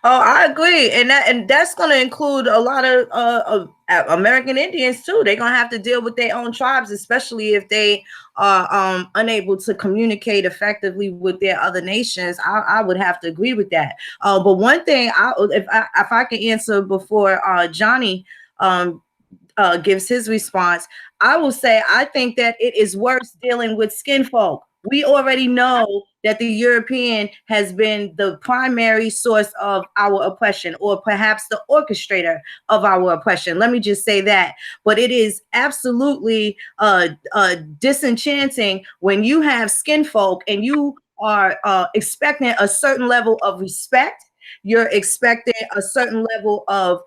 Oh, I agree, and that's going to include a lot of American Indians too. They're going to have to deal with their own tribes, especially if they are unable to communicate effectively with their other nations. I would have to agree with that. But one thing, if I can answer before Johnny gives his response, I will say I think that it is worse dealing with skin folk. We already know that the European has been the primary source of our oppression, or perhaps the orchestrator of our oppression. Let me just say that. But it is absolutely disenchanting when you have skin folk and you are expecting a certain level of respect. You're expecting a certain level of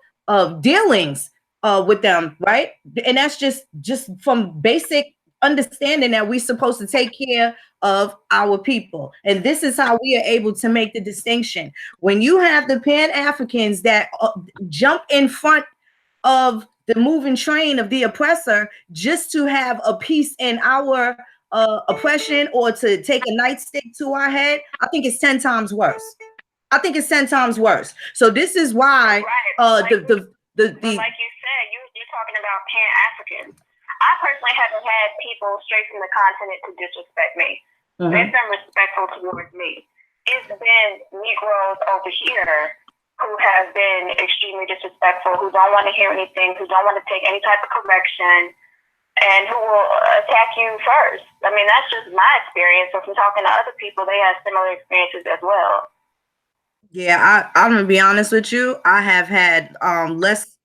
dealings with them, right? And that's just from basic understanding that we're supposed to take care of our people. And this is how we are able to make the distinction. When you have the Pan-Africans that jump in front of the moving train of the oppressor just to have a piece in our oppression, or to take a nightstick to our head, I think it's 10 times worse. I think it's 10 times worse. So this is why like you said, you're talking about Pan-Africans. I personally haven't had people straight from the continent to disrespect me. Mm-hmm. They've been respectful towards me. It's been Negroes over here who have been extremely disrespectful, who don't want to hear anything, who don't want to take any type of correction, and who will attack you first. That's just my experience. So from talking to other people, they have similar experiences as well. Yeah, I'm gonna be honest with you. I have had less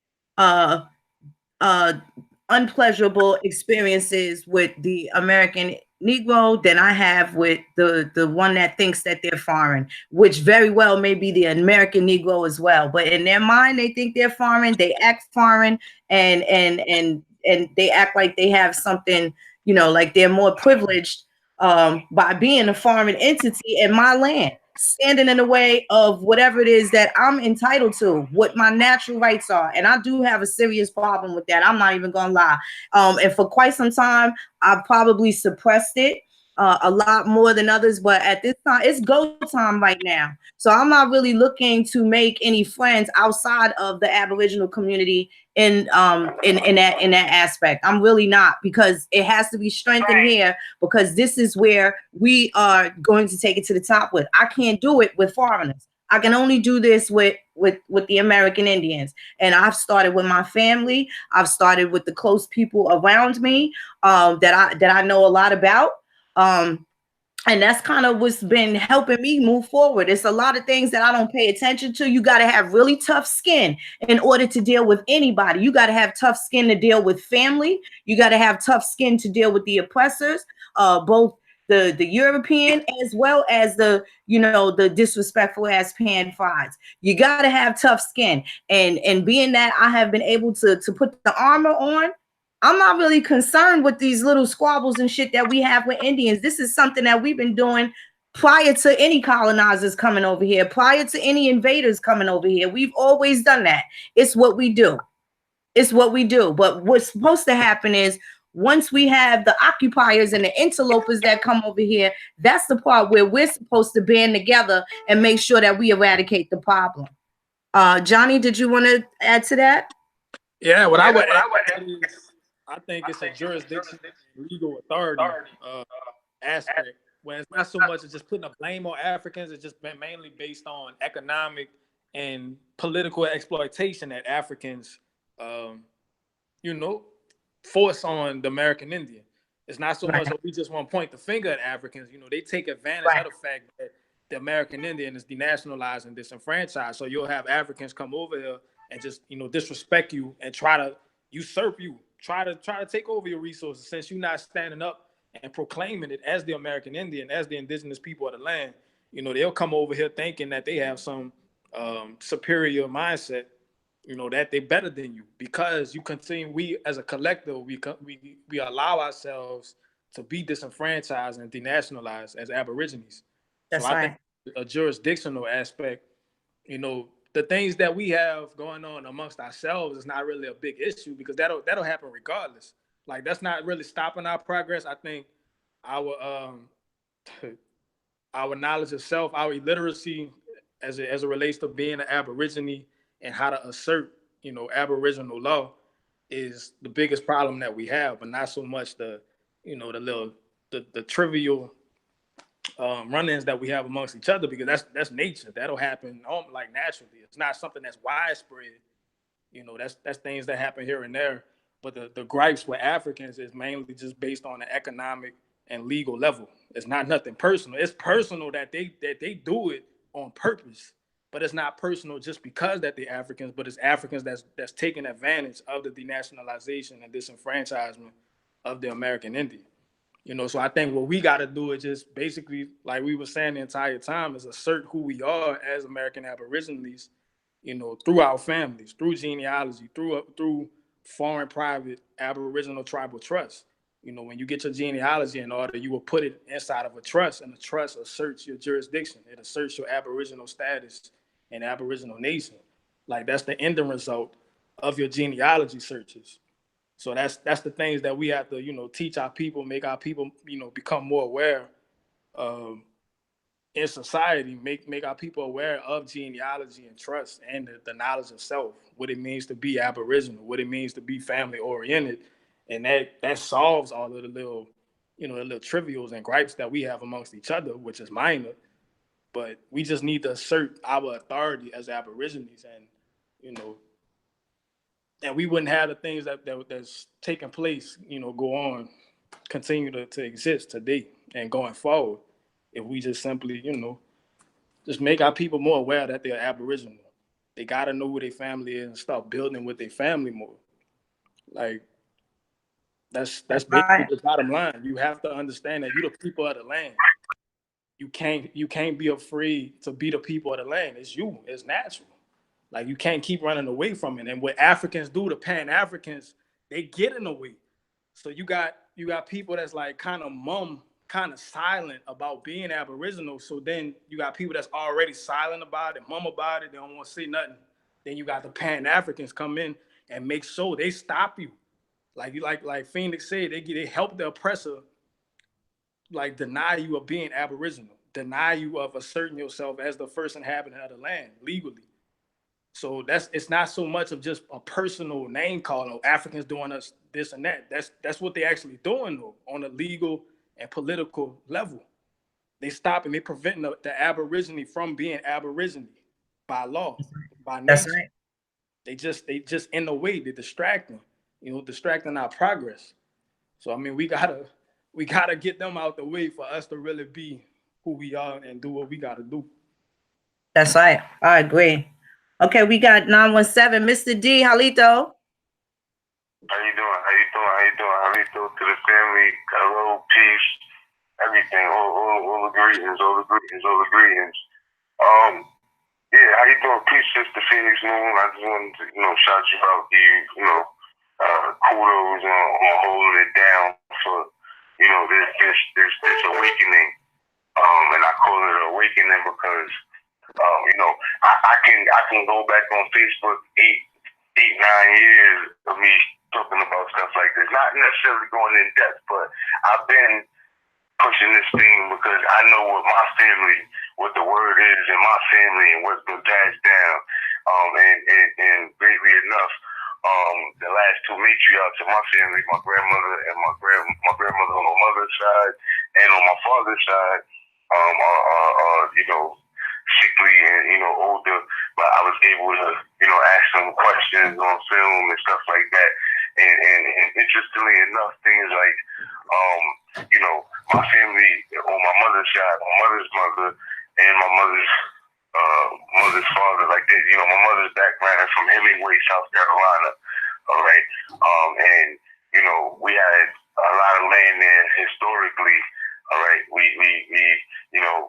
unpleasurable experiences with the American Negro than I have with the one that thinks that they're foreign, which very well may be the American Negro as well. But in their mind, they think they're foreign. They act foreign, and they act like they have something, like they're more privileged by being a foreign entity in my land, standing in the way of whatever it is that I'm entitled to, what my natural rights are. And I do have a serious problem with that. I'm not even gonna lie. And for quite some time, I probably suppressed it a lot more than others, but at this time, it's go time right now. So I'm not really looking to make any friends outside of the Aboriginal community in that aspect. I'm really not, because it has to be strengthened here, because this is where we are going to take it to the top with. I can't do it with foreigners. I can only do this with the American Indians. And I've started with my family. I've started with the close people around me that I know a lot about. And that's kind of what's been helping me move forward. It's a lot of things that I don't pay attention to. You got to have really tough skin in order to deal with anybody. You got to have tough skin to deal with family. You got to have tough skin to deal with the oppressors, both the European as well as the, you know, the disrespectful ass pan fries. You got to have tough skin. And being that I have been able to put the armor on, I'm not really concerned with these little squabbles and shit that we have with Indians. This is something that we've been doing prior to any colonizers coming over here, prior to any invaders coming over here. We've always done that. It's what we do. It's what we do. But what's supposed to happen is once we have the occupiers and the interlopers that come over here, that's the part where we're supposed to band together and make sure that we eradicate the problem. Johnny, did you want to add to that? Yeah, what I would add is I think it's a jurisdiction legal authority aspect, where it's not so much as just putting a blame on Africans. It's just been mainly based on economic and political exploitation that Africans, you know, force on the American Indian. It's not so much that we just want to point the finger at Africans. You know, they take advantage of the fact that the American Indian is denationalized and disenfranchised. So you'll have Africans come over here and just, you know, disrespect you and try to usurp you, try to take over your resources, since you're not standing up and proclaiming it as the American Indian, as the indigenous people of the land. You know, they'll come over here thinking that they have some superior mindset, you know, that they're better than you, because you continue, we as a collective, we allow ourselves to be disenfranchised and denationalized as Aborigines. That's so I right. think a jurisdictional aspect, you know, the things that we have going on amongst ourselves is not really a big issue, because that'll happen regardless. Like, that's not really stopping our progress. I think our our knowledge of self, our illiteracy as it relates to being an Aborigine and how to assert, you know, Aboriginal law is the biggest problem that we have, but not so much the, you know, the trivial run-ins that we have amongst each other, because that's nature. That'll happen like naturally. It's not something that's widespread. You know, that's things that happen here and there. But the gripes with Africans is mainly just based on the economic and legal level. It's not nothing personal. It's personal that they do it on purpose, but it's not personal just because that they're Africans. But it's Africans that's taking advantage of the denationalization and disenfranchisement of the American Indian. You know, so I think what we got to do is just basically, like we were saying the entire time, is assert who we are as American Aborigines, you know, through our families, through genealogy, through foreign private Aboriginal tribal trust. You know, when you get your genealogy in order, you will put it inside of a trust, and the trust asserts your jurisdiction. It asserts your Aboriginal status and Aboriginal nation. Like, that's the ending result of your genealogy searches. So that's the things that we have to, you know, teach our people, make our people, you know, become more aware in society, make our people aware of genealogy and trust and the knowledge of self, what it means to be Aboriginal, what it means to be family oriented. And that solves all of the little, you know, the little trivials and gripes that we have amongst each other, which is minor. But we just need to assert our authority as Aborigines, and, you know, and we wouldn't have the things that's taking place, you know, go on, continue to exist today and going forward, if we just simply, you know, just make our people more aware that they're Aboriginal. They got to know who their family is and start building with their family more. Like, that's basically the bottom line. You have to understand that you're the people of the land. You can't be afraid to be the people of the land. It's you. It's natural. Like, you can't keep running away from it. And what Africans do, the Pan-Africans, they get in the way. So you got people that's like kind of mum, kind of silent about being Aboriginal. So then you got people that's already silent about it, mum about it. They don't want to say nothing. Then you got the Pan-Africans come in and make sure they stop you. Like Phoenix said, they help the oppressor, like, deny you of being Aboriginal, deny you of asserting yourself as the first inhabitant of the land legally. So it's not so much of just a personal name call of Africans doing us this and that. That's what they actually doing, though, on a legal and political level. They stopping, they preventing the Aborigine from being Aborigine by law, by nature. That's right. They just in the way, they're distracting, you know, distracting our progress. So I mean, we gotta get them out the way for us to really be who we are and do what we gotta do. That's right. I agree. Okay, we got 917, Mr. D. Halito. How you doing? How you doing? How you doing? Halito to the family. Hello, peace. everything. All the greetings, all the greetings, all the greetings. Yeah, how you doing? Peace, Sister Phoenix Moon. I just wanted to, shout you out, kudos on holding it down for, this awakening. And I call it an awakening because, I can go back on Facebook 9 years of me talking about stuff like this. Not necessarily going in depth, but I've been pushing this thing because I know what the word is in my family and what's been passed down. And greatly enough, the last two matriarchs of my family, my grandmother and my grandmother on my mother's side and on my father's side, are sickly and older, but I was able to ask them questions on film and stuff like that. And interestingly enough, things like my family on my mother's side, my mother's mother and my mother's father, like that, my mother's background is from Hemingway, South Carolina. All right. And we had a lot of land there historically. All right. We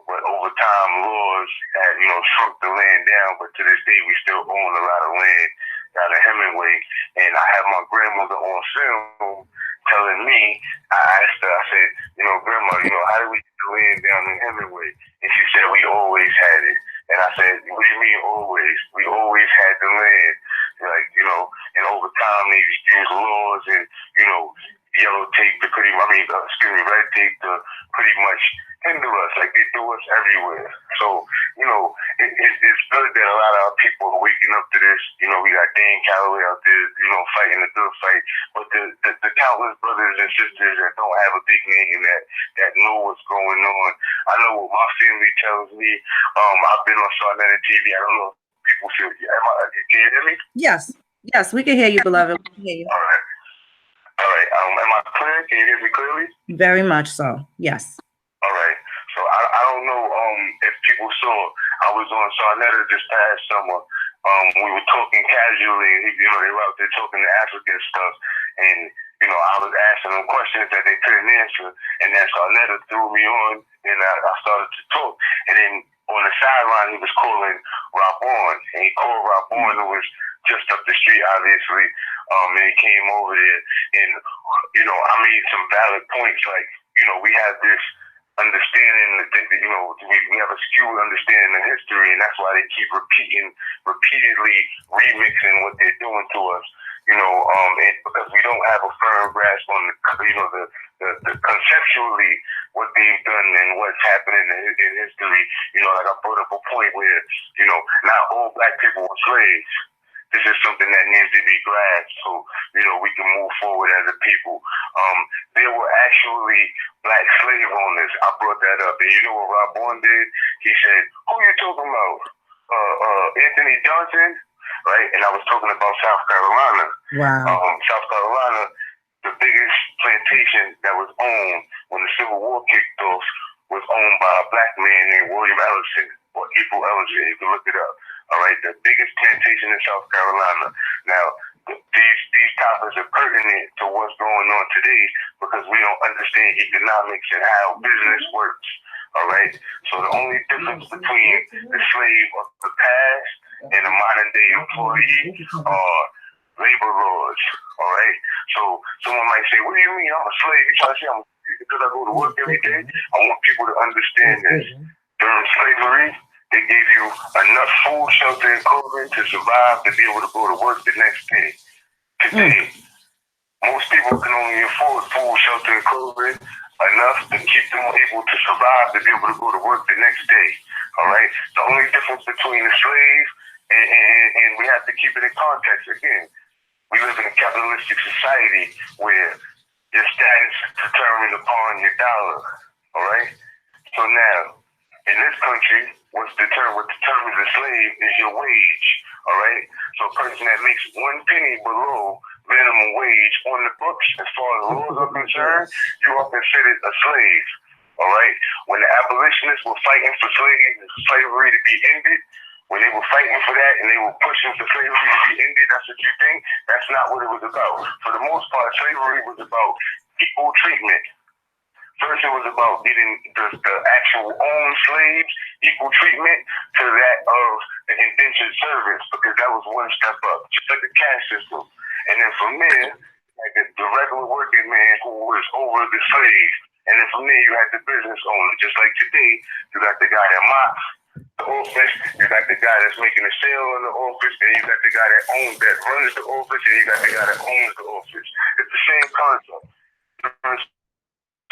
but over time laws had, shrunk the land down, but to this day we still own a lot of land out of Hemingway. And I have my grandmother on film telling me, I asked her, I said, Grandma, how did we get the land down in Hemingway? And she said, we always had it. And I said, what do you mean always? We always had the land. Like, and over time they used laws and, yellow tape to red tape to pretty much hinder us. Like they do us everywhere. So, it's good that a lot of our people are waking up to this. We got Dan Calloway out there, fighting the good fight. But the countless brothers and sisters that don't have a big name that know what's going on. I know what my family tells me. I've been on Sarnetta TV. I don't know if people feel. Can you hear me? Yes, we can hear you, beloved. We can hear you. All right. Am I clear? Can you hear me clearly? Very much so. Yes. All right. So I don't know if people saw. I was on Sarnetta this past summer. We were talking casually. They were out there talking the African stuff, and I was asking them questions that they couldn't answer, and then Sarnetta threw me on, and I started to talk, and then on the sideline he was calling Rabon, and he called Rabon, who was just up the street, obviously, and he came over there, and I made some valid points, like we have this understanding that we have a skewed understanding of history, and that's why they keep repeatedly remixing what they're doing to us. And because we don't have a firm grasp on the conceptually what they've done and what's happening in history. Like I brought up a point where not all black people were slaves. This is something that needs to be grasped so we can move forward as a people. There were actually black slave owners. I brought that up, and you know what Rob Bourne did? He said, "Who you talking about? Anthony Johnson?" Right? And I was talking about South Carolina. Wow. South Carolina, the biggest plantation that was owned when the Civil War kicked off was owned by a black man named William Ellison, or April Ellison. You can look it up. All right, the biggest plantation in South Carolina. Now, these topics are pertinent to what's going on today because we don't understand economics and how business works. All right, so the only difference between the slave of the past and the modern day employee are labor laws. All right, so someone might say, "What do you mean I'm a slave?" You trying to say I'm a slave because I go to work every day? I want people to understand this. During slavery, they gave you enough food, shelter, and clothing to survive to be able to go to work the next day. Today, most people can only afford food, shelter, and clothing enough to keep them able to survive to be able to go to work the next day. All right? The only difference between a slave and we have to keep it in context again. We live in a capitalistic society where your status is determined upon your dollar. All right? So now, in this country, what determines a slave is your wage. All right? So a person that makes 1 penny below minimum wage on the books, as far as laws are concerned, you are considered a slave. All right? When the abolitionists were fighting for slavery to be ended, when they were fighting for that and they were pushing for slavery to be ended, that's what you think? That's not what it was about. For the most part, slavery was about equal treatment. First, it was about getting the actual owned slaves equal treatment to that of the indentured servants, because that was one step up, just like the caste system. And then from there, like the regular working man who was over the slave. And then from there, you had the business owner. Just like today, you got the guy that mops the office, you got the guy that's making a sale in the office, and you got the guy that runs the office, and you got the guy that owns the office. It's the same concept.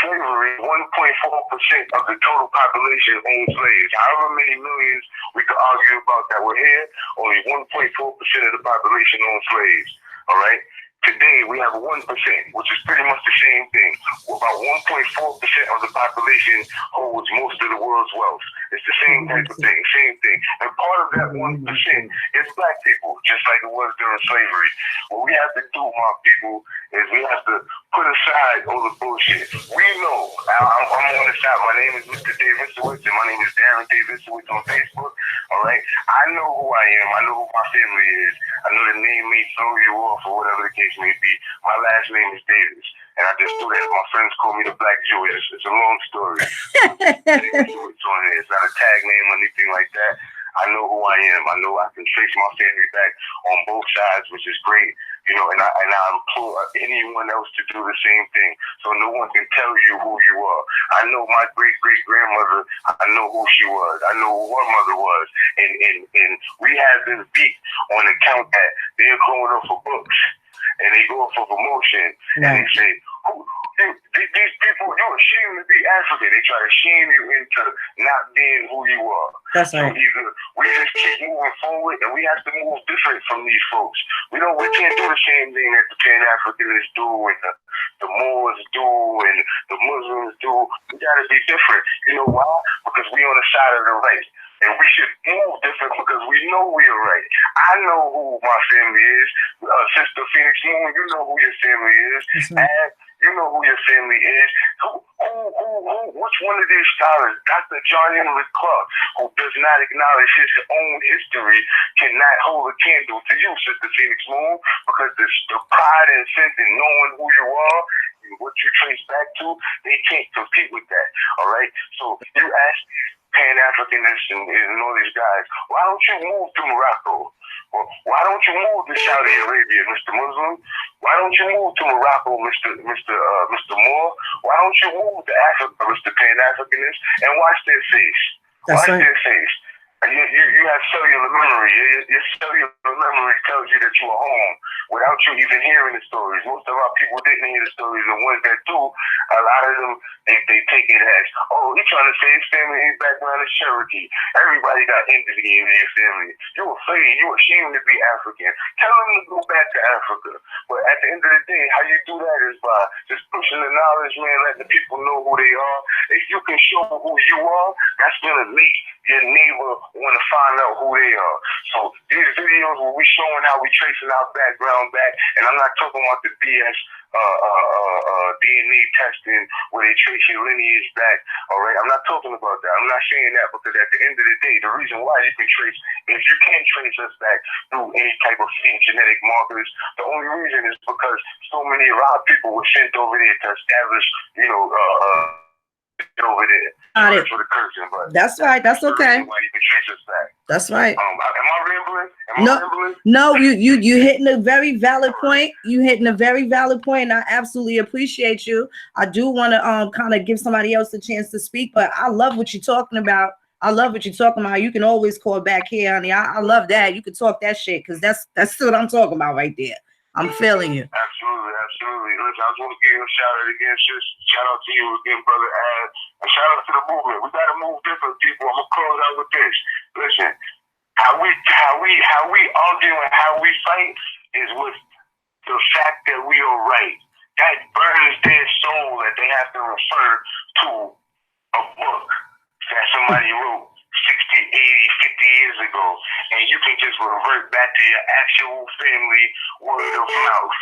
Slavery, 1.4% of the total population owned slaves. However many millions we could argue about that were here, only 1.4% of the population owned slaves. All right? Today, we have 1%, which is pretty much the same thing. About 1.4% of the population holds most of the world's wealth. It's the same type of thing, same thing. And part of that 1% is black people, just like it was during slavery. What we have to do, my people, is we have to put aside all the bullshit. We know, I'm on the side, my name is Mr. Davisowitz, and my name is Darren Davisowitz on Facebook, all right? I know who I am. I know who my family is. I know the name may throw you off or whatever the case may be. My last name is Davis, and I just do that. My friends call me the Black Jew. It's a long story. It's not a tag name or anything like that. I know who I am. I know I can trace my family back on both sides, which is great. You know, and I implore anyone else to do the same thing, so no one can tell you who you are. I know my great-great-grandmother. I know who she was. I know who her mother was. And we have this beat on account that they're going up for books, and they go for promotion, and they say, these people, you're ashamed to be African. They try to shame you into not being who you are. That's right. So either we just keep moving forward, and we have to move different from these folks. We can't do the same thing that the Pan-Africanists do, and the Moors do, and the Muslims do. We gotta be different. You know why? Because we on the side of the right. And we should move different because we know we are right. I know who my family is. Sister Phoenix Moon, you know who your family is. And you know who your family is. Which one of these scholars, Dr. Johnnie Clark, who does not acknowledge his own history, cannot hold a candle to you, Sister Phoenix Moon, because the pride and sense in knowing who you are, what you trace back to, they can't compete with that. All right? So you ask Pan-Africanists and all these guys, why don't you move to Morocco? Or why don't you move to Saudi Arabia, Mr. Muslim? Why don't you move to Morocco, Mr. Moore? Why don't you move to Africa, Mr. Pan-Africanist, and watch their face? Watch their face. You have cellular memory. Your cellular memory tells you that you are home without you even hearing the stories. Most of our people didn't hear the stories. The ones that do, a lot of them, they take it as, oh, he's trying to say his family, his background is Cherokee. Everybody got entity in their family. You're afraid. You're ashamed to be African. Tell them to go back to Africa. But at the end of the day, how you do that is by just pushing the knowledge, man, letting the people know who they are. If you can show who you are, that's going to make your neighbor want to find out who they are. So these videos where we showing how we tracing our background back, and I'm not talking about the BS DNA testing where they trace your lineage back. All right, I'm not talking about that. I'm not saying that because at the end of the day, the reason why you can trace, if you can trace us back through any type of genetic markers, the only reason is because so many of our people were sent over there to establish, over there. For the cursing, but that's right. That's okay. Why you can trace us back. That's right. Am I rambling? No, you hitting a very valid point. You hitting a very valid point. I absolutely appreciate you. I do want to kind of give somebody else a chance to speak, but I love what you're talking about. You can always call back here, honey. I love that. You can talk that shit because that's what I'm talking about right there. I'm feeling you. Absolutely. Listen, I just want to give you a shout out again, sis. Shout out to you again, brother Ad. And shout out to the movement. We gotta move different, people. I'm gonna close out with this. Listen, how we argue and how we fight is with the fact that we are right. That burns their soul that they have to refer to a book that somebody wrote 60, 80, 50 years ago, and you can just revert back to your actual family word of mouth.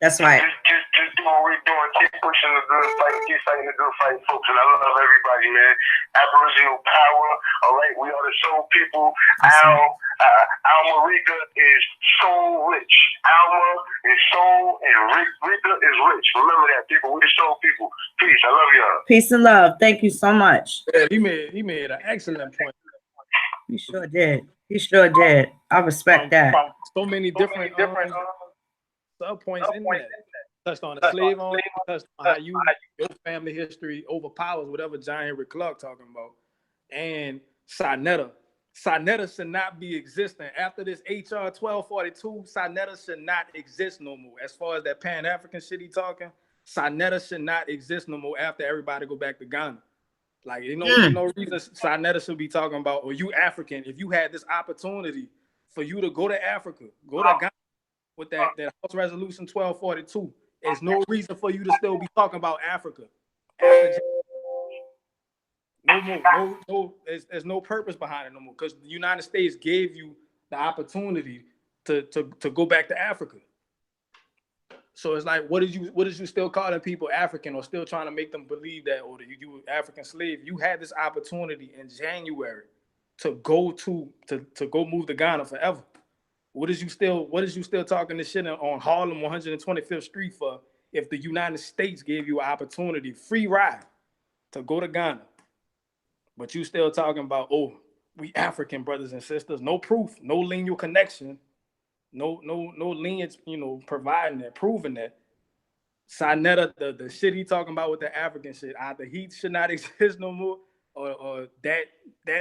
That's right. Just do a we doing. Keep pushing the good fight. Keep fighting the good fight, folks. And I love everybody, man. Aboriginal power. All right, we are the soul people. Alma Rika is soul rich. Alma is soul and Rika is rich. Remember that, people. We the soul people. Peace. I love y'all. Peace and love. Thank you so much. Yeah, he made an excellent point. He sure did. He sure did. I respect that. So many different sub points in there. Touched on the slave owner, touched on how your family history overpowers whatever John Henry Clark talking about. And Sinetta should not be existing. After this HR 1242, Sinetta should not exist no more. As far as that Pan-African shit he talking, Sinetta should not exist no more after everybody go back to Ghana. Like, you know, there's no reason Sinetta should be talking about, or you African, if you had this opportunity for you to go to Africa, go to Ghana with that House Resolution 1242, there's no reason for you to still be talking about Africa. No more. There's no purpose behind it no more, because the United States gave you the opportunity to go back to Africa. So it's like, what is you still calling people African, or still trying to make them believe that, or you were African slave? You had this opportunity in January to go move to Ghana forever. What is you still talking this shit on Harlem 125th Street for, if the United States gave you an opportunity, free ride to go to Ghana? But you still talking about, oh, we African brothers and sisters, no proof, no lineal connection, no lineage, providing that, proving that. Sinetta, the shit he talking about with the African shit, either he should not exist no more, or that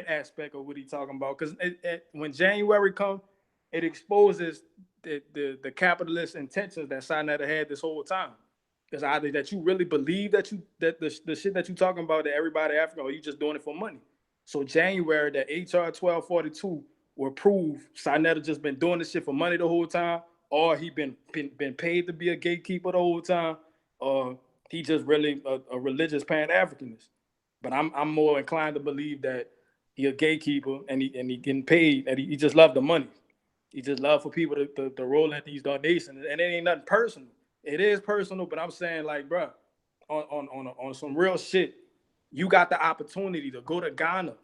aspect of what he talking about. Because when January comes, it exposes the capitalist intentions that Sinetta had this whole time. It's either that you really believe that the shit that you talking about, that everybody African, or you just doing it for money. So January, that HR 1242 will prove Sinetta just been doing this shit for money the whole time, or he been paid to be a gatekeeper the whole time, or he just really a religious Pan-Africanist. But I'm more inclined to believe that he a gatekeeper and he getting paid, and he just love the money. He just love for people to roll at these donations, and it ain't nothing personal. It is personal, but I'm saying, like, bro, on some real shit, you got the opportunity to go to Ghana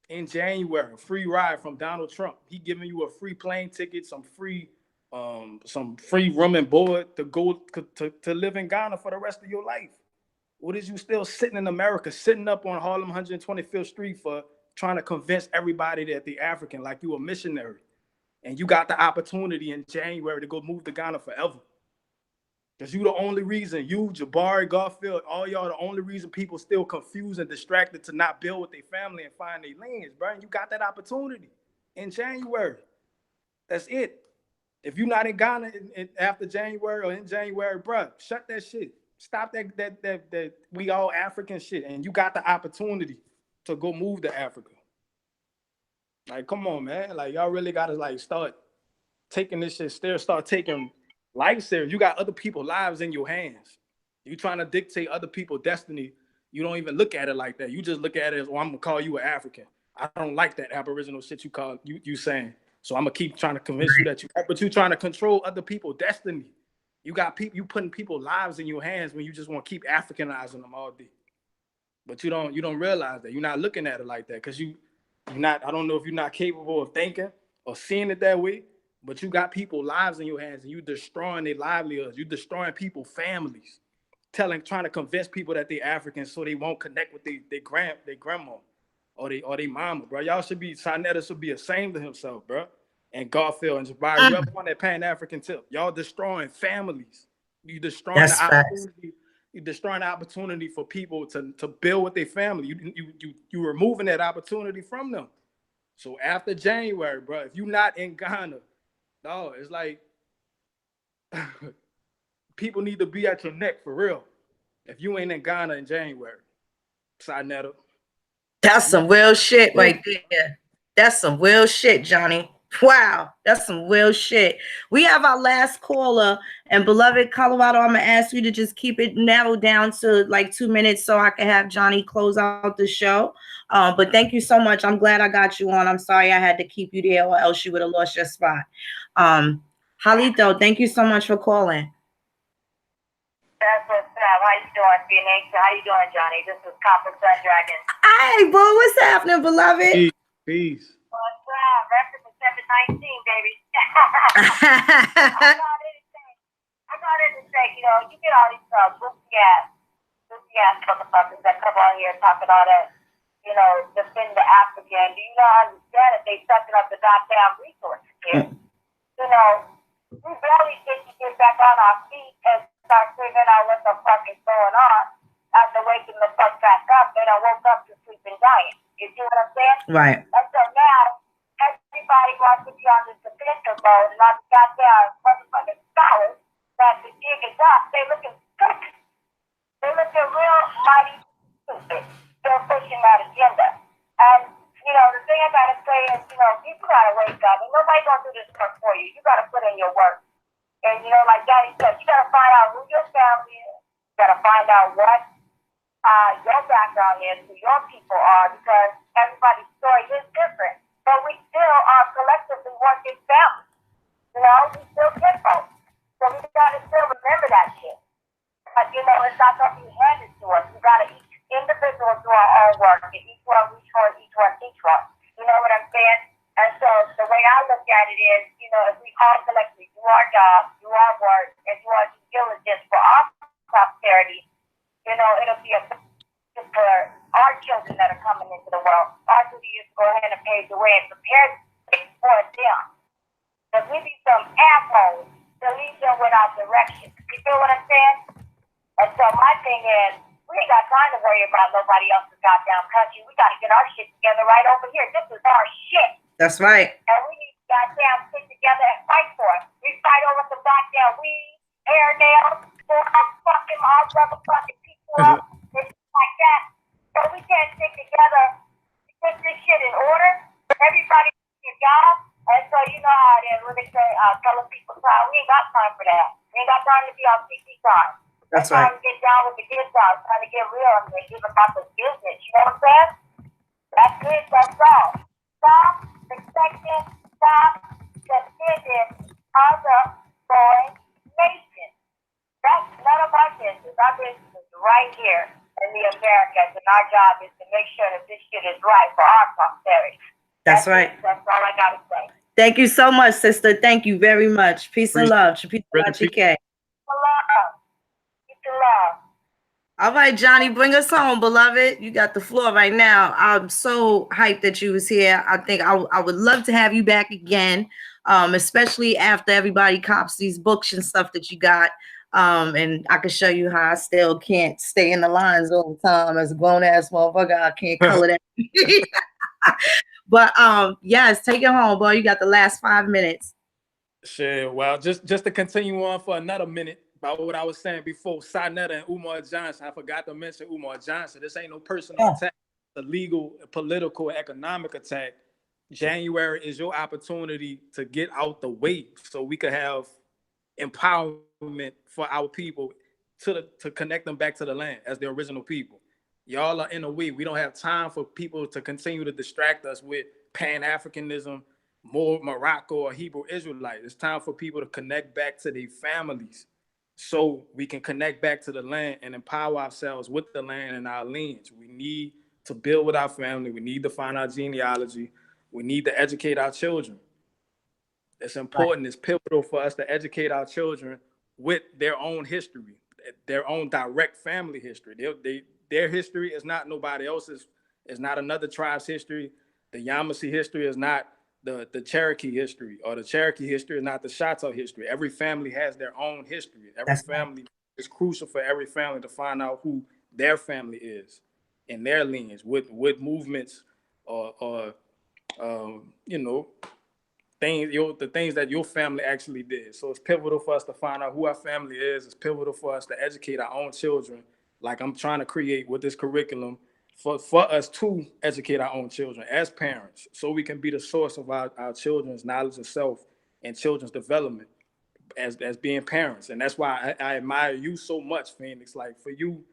in January, free ride from Donald Trump. He giving you a free plane ticket, some free room and board to go to live in Ghana for the rest of your life. What is you still sitting in America, sitting up on Harlem 125th Street for, trying to convince everybody that they African, like you a missionary? And you got the opportunity in January to go move to Ghana forever. Because you the only reason, you, Jabari, Garfield, all y'all the only reason people still confused and distracted to not build with their family and find their lands, bro. And you got that opportunity in January. That's it. If you're not in Ghana after January or in January, bro, shut that shit. Stop that we all African shit. And you got the opportunity to go move to Africa. Like, come on, man. Like, y'all really got to, like, start taking this shit, start taking life serious. You got other people's lives in your hands. You trying to dictate other people's destiny. You don't even look at it like that. You just look at it as, oh, I'm going to call you an African. I don't like that Aboriginal shit you saying. So I'm going to keep trying to convince you that but you trying to control other people's destiny. You got people, you putting people's lives in your hands when you just want to keep Africanizing them all day. But you don't realize that. You're not looking at it like that, because you're not, I don't know if you're not capable of thinking or seeing it that way, but you got people's lives in your hands, and you destroying their livelihoods. You destroying people's families, trying to convince people that they're African so they won't connect with their grandma or their mama, bro. Y'all should be, Sinetta should be ashamed of himself, bro. And Garfield and Jabari, whoever on that Pan-African tip, y'all destroying families. You destroying the opportunity. You're destroying the opportunity for people to build with their family. You removing that opportunity from them. So after January, bro, if you're not in Ghana, no, it's like people need to be at your neck for real. If you ain't in Ghana in January, Sinetta. That's some real shit right there. That's some real shit, Johnny. Wow, that's some real shit. We have our last caller, and beloved Colorado, I'm gonna ask you to just keep it narrowed down to like 2 minutes so I can have Johnny close out the show. But thank you so much. I'm glad I got you on. I'm sorry I had to keep you there, or else you would have lost your spot. Halito, thank you so much for calling. How you doing, Phoenix? How you doing, Johnny? This is Copper Sun Dragon. Hey, boy, what's happening, beloved? Peace. Peace. What's up? Reference to 719, baby. I got it to say, you know, you get all these goofy ass motherfuckers that come on here talking all that, you know, defend the African. Do you not understand that they sucking up the goddamn resources here? You know, we barely get back on our feet and start figuring out what the fuck is going on after waking the fuck back up and I woke up to sleeping giant. You see what I'm saying? Right. And so now everybody wants to be on this defensive mode and all the goddamn motherfucking scholars that the jig is up, they looking stupid. They looking real mighty stupid. They're pushing that agenda. And you know, the thing I gotta say is, you know, people gotta wake up. And nobody's gonna do this work for you. You gotta put in your work. And you know, like Daddy said, you gotta find out who your family is. You gotta find out what your background is, who your people are, because everybody's story is different. But we still are collectively one big family. You know, we still kinfolk. So we gotta still remember that shit. But you know, it's not gonna be handed to us. We gotta each individual do our own work, and each one. You know what I'm saying? And so the way I look at it is, you know, if we all collectively do our job, do our work, and do our due diligence for our prosperity, you know, it'll be a good for our children that are coming into the world. Our duty is to go ahead and pave the way and prepare for them. Because we be some assholes to leave them without direction. You feel what I'm saying? And so my thing is, we ain't got time to worry about nobody else's goddamn country. We got to get our shit together right over here. This is our shit. That's right. And we need to goddamn sit together and fight for it. We fight over some goddamn weed, hair nails, for our fucking all motherfucking people up, and shit like that. So we can't stick together to get this shit in order. Everybody does your job. And so you know how it is when they say color people time. We ain't got time for that. We ain't got time to be on TV time. That's right. Trying to get down with the good stuff, trying to get real and give about the business. You know what I'm saying? That's it. That's all. Stop expecting, stop defending other foreign nations. That's none of our business. Our business is right here in the Americas, and our job is to make sure that this shit is right for our prosperity. That's right. That's all I gotta say. Thank you so much, sister. Thank you very much. Peace and love. Peace and love, GK. All right, Johnny, bring us home, beloved. You got the floor right now. I'm so hyped that you was here. I think I would love to have you back again, especially after everybody cops these books and stuff that you got. And I can show you how I still can't stay in the lines all the time as a grown-ass motherfucker. I can't color that. But yes, take it home, boy. You got the last 5 minutes. Sure. Well, just to continue on for another minute about what I was saying before, Sinetta and Umar Johnson. I forgot to mention Umar Johnson. This ain't no personal attack. It's a legal, political, economic attack. January is your opportunity to get out the way so we could have empowerment for our people to connect them back to the land as the original people. Y'all are in a way. We don't have time for people to continue to distract us with Pan-Africanism, more Morocco or Hebrew Israelite. It's time for people to connect back to their families so we can connect back to the land and empower ourselves with the land and our lineage. We need to build with our family. We need to find our genealogy. We need to educate our children. It's important. It's pivotal for us to educate our children with their own history, their own direct family history. Their history is not nobody else's. It's not another tribe's history. The Yamasee history is not the Cherokee history, or the Cherokee history is not the Choctaw history. Every family has their own history. Every family is crucial for every family to find out who their family is in their lineage, with movements or you know, the things that your family actually did. So it's pivotal for us to find out who our family is. It's pivotal for us to educate our own children, like I'm trying to create with this curriculum, for us to educate our own children as parents, so we can be the source of our children's knowledge of self and children's development as being parents. And that's why I admire you so much, Phoenix. Like, for you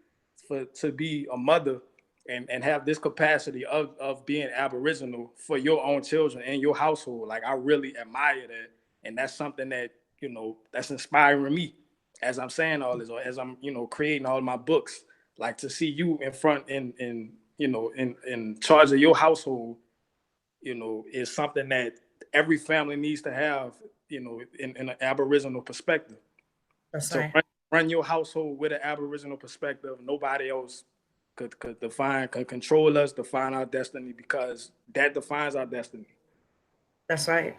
to be a mother and have this capacity of being Aboriginal for your own children and your household. Like, I really admire that. And that's something that, you know, that's inspiring me. as I'm saying all this, or as I'm, creating all my books, like to see you in front in charge of your household, is something that every family needs to have, in an Aboriginal perspective. That's To right. run your household with an Aboriginal perspective, nobody else could control us, define our destiny, because that defines our destiny. That's right.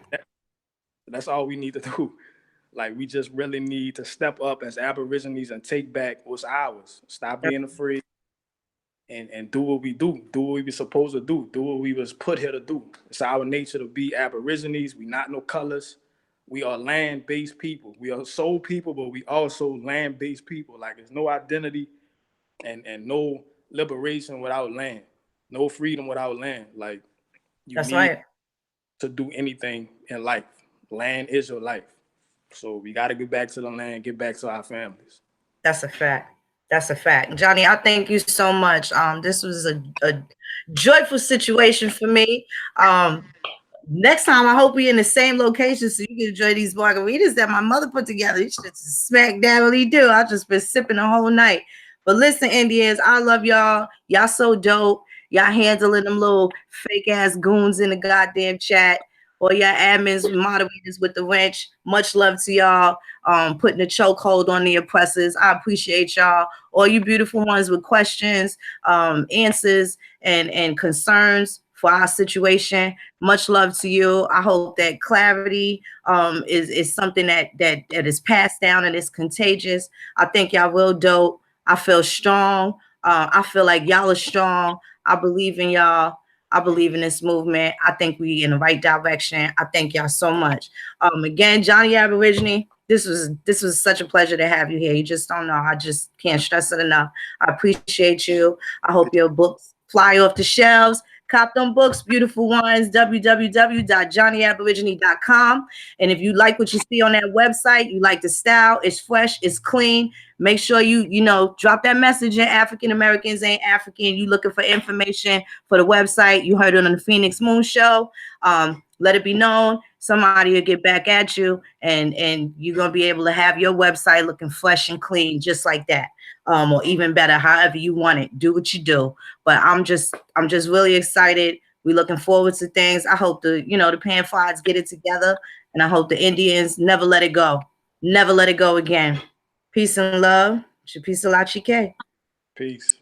That's all we need to do. Like, we just really need to step up as Aborigines and take back what's ours. Stop being afraid and do what we do. Do what we were supposed to do. Do what we was put here to do. It's our nature to be Aborigines. We not no colors. We are land-based people. We are soul people, but we also land-based people. Like, there's no identity and no liberation without land. No freedom without land. Like, you That's need right. to do anything in life. Land is your life. So we got to get back to the land, get back to our families. That's a fact. That's a fact. Johnny, I thank you so much. This was a joyful situation for me. Next time, I hope we're in the same location so you can enjoy these margaritas that my mother put together. These shits smack dabbly do. I've just been sipping the whole night. But listen, Indians, I love y'all. Y'all so dope. Y'all handling them little fake ass goons in the goddamn chat. Or y'all admins, moderators with the wrench. Much love to y'all. Putting a chokehold on the oppressors. I appreciate y'all. All you beautiful ones with questions, answers, and concerns for our situation. Much love to you. I hope that clarity is something that is passed down and is contagious. I think y'all real dope. I feel strong. I feel like y'all are strong. I believe in y'all. I believe in this movement. I think we in the right direction. I thank y'all so much. Again, Johnnie Aborigine, this was such a pleasure to have you here. You just don't know. I just can't stress it enough. I appreciate you. I hope your books fly off the shelves. Cop them books, beautiful ones, www.johnnieaborigine.com. And if you like what you see on that website, you like the style, it's fresh, it's clean. Make sure you drop that message in African Americans Ain't African. You looking for information for the website. You heard it on the Phoenix Moon Show. Let it be known. Somebody will get back at you, and you're gonna be able to have your website looking fresh and clean, just like that. Or even better, however you want it. Do what you do. But I'm just really excited. We're looking forward to things. I hope the Panfrods get it together, and I hope the Indians never let it go. Never let it go again. Peace and love. Peace a lot, Chike. Peace.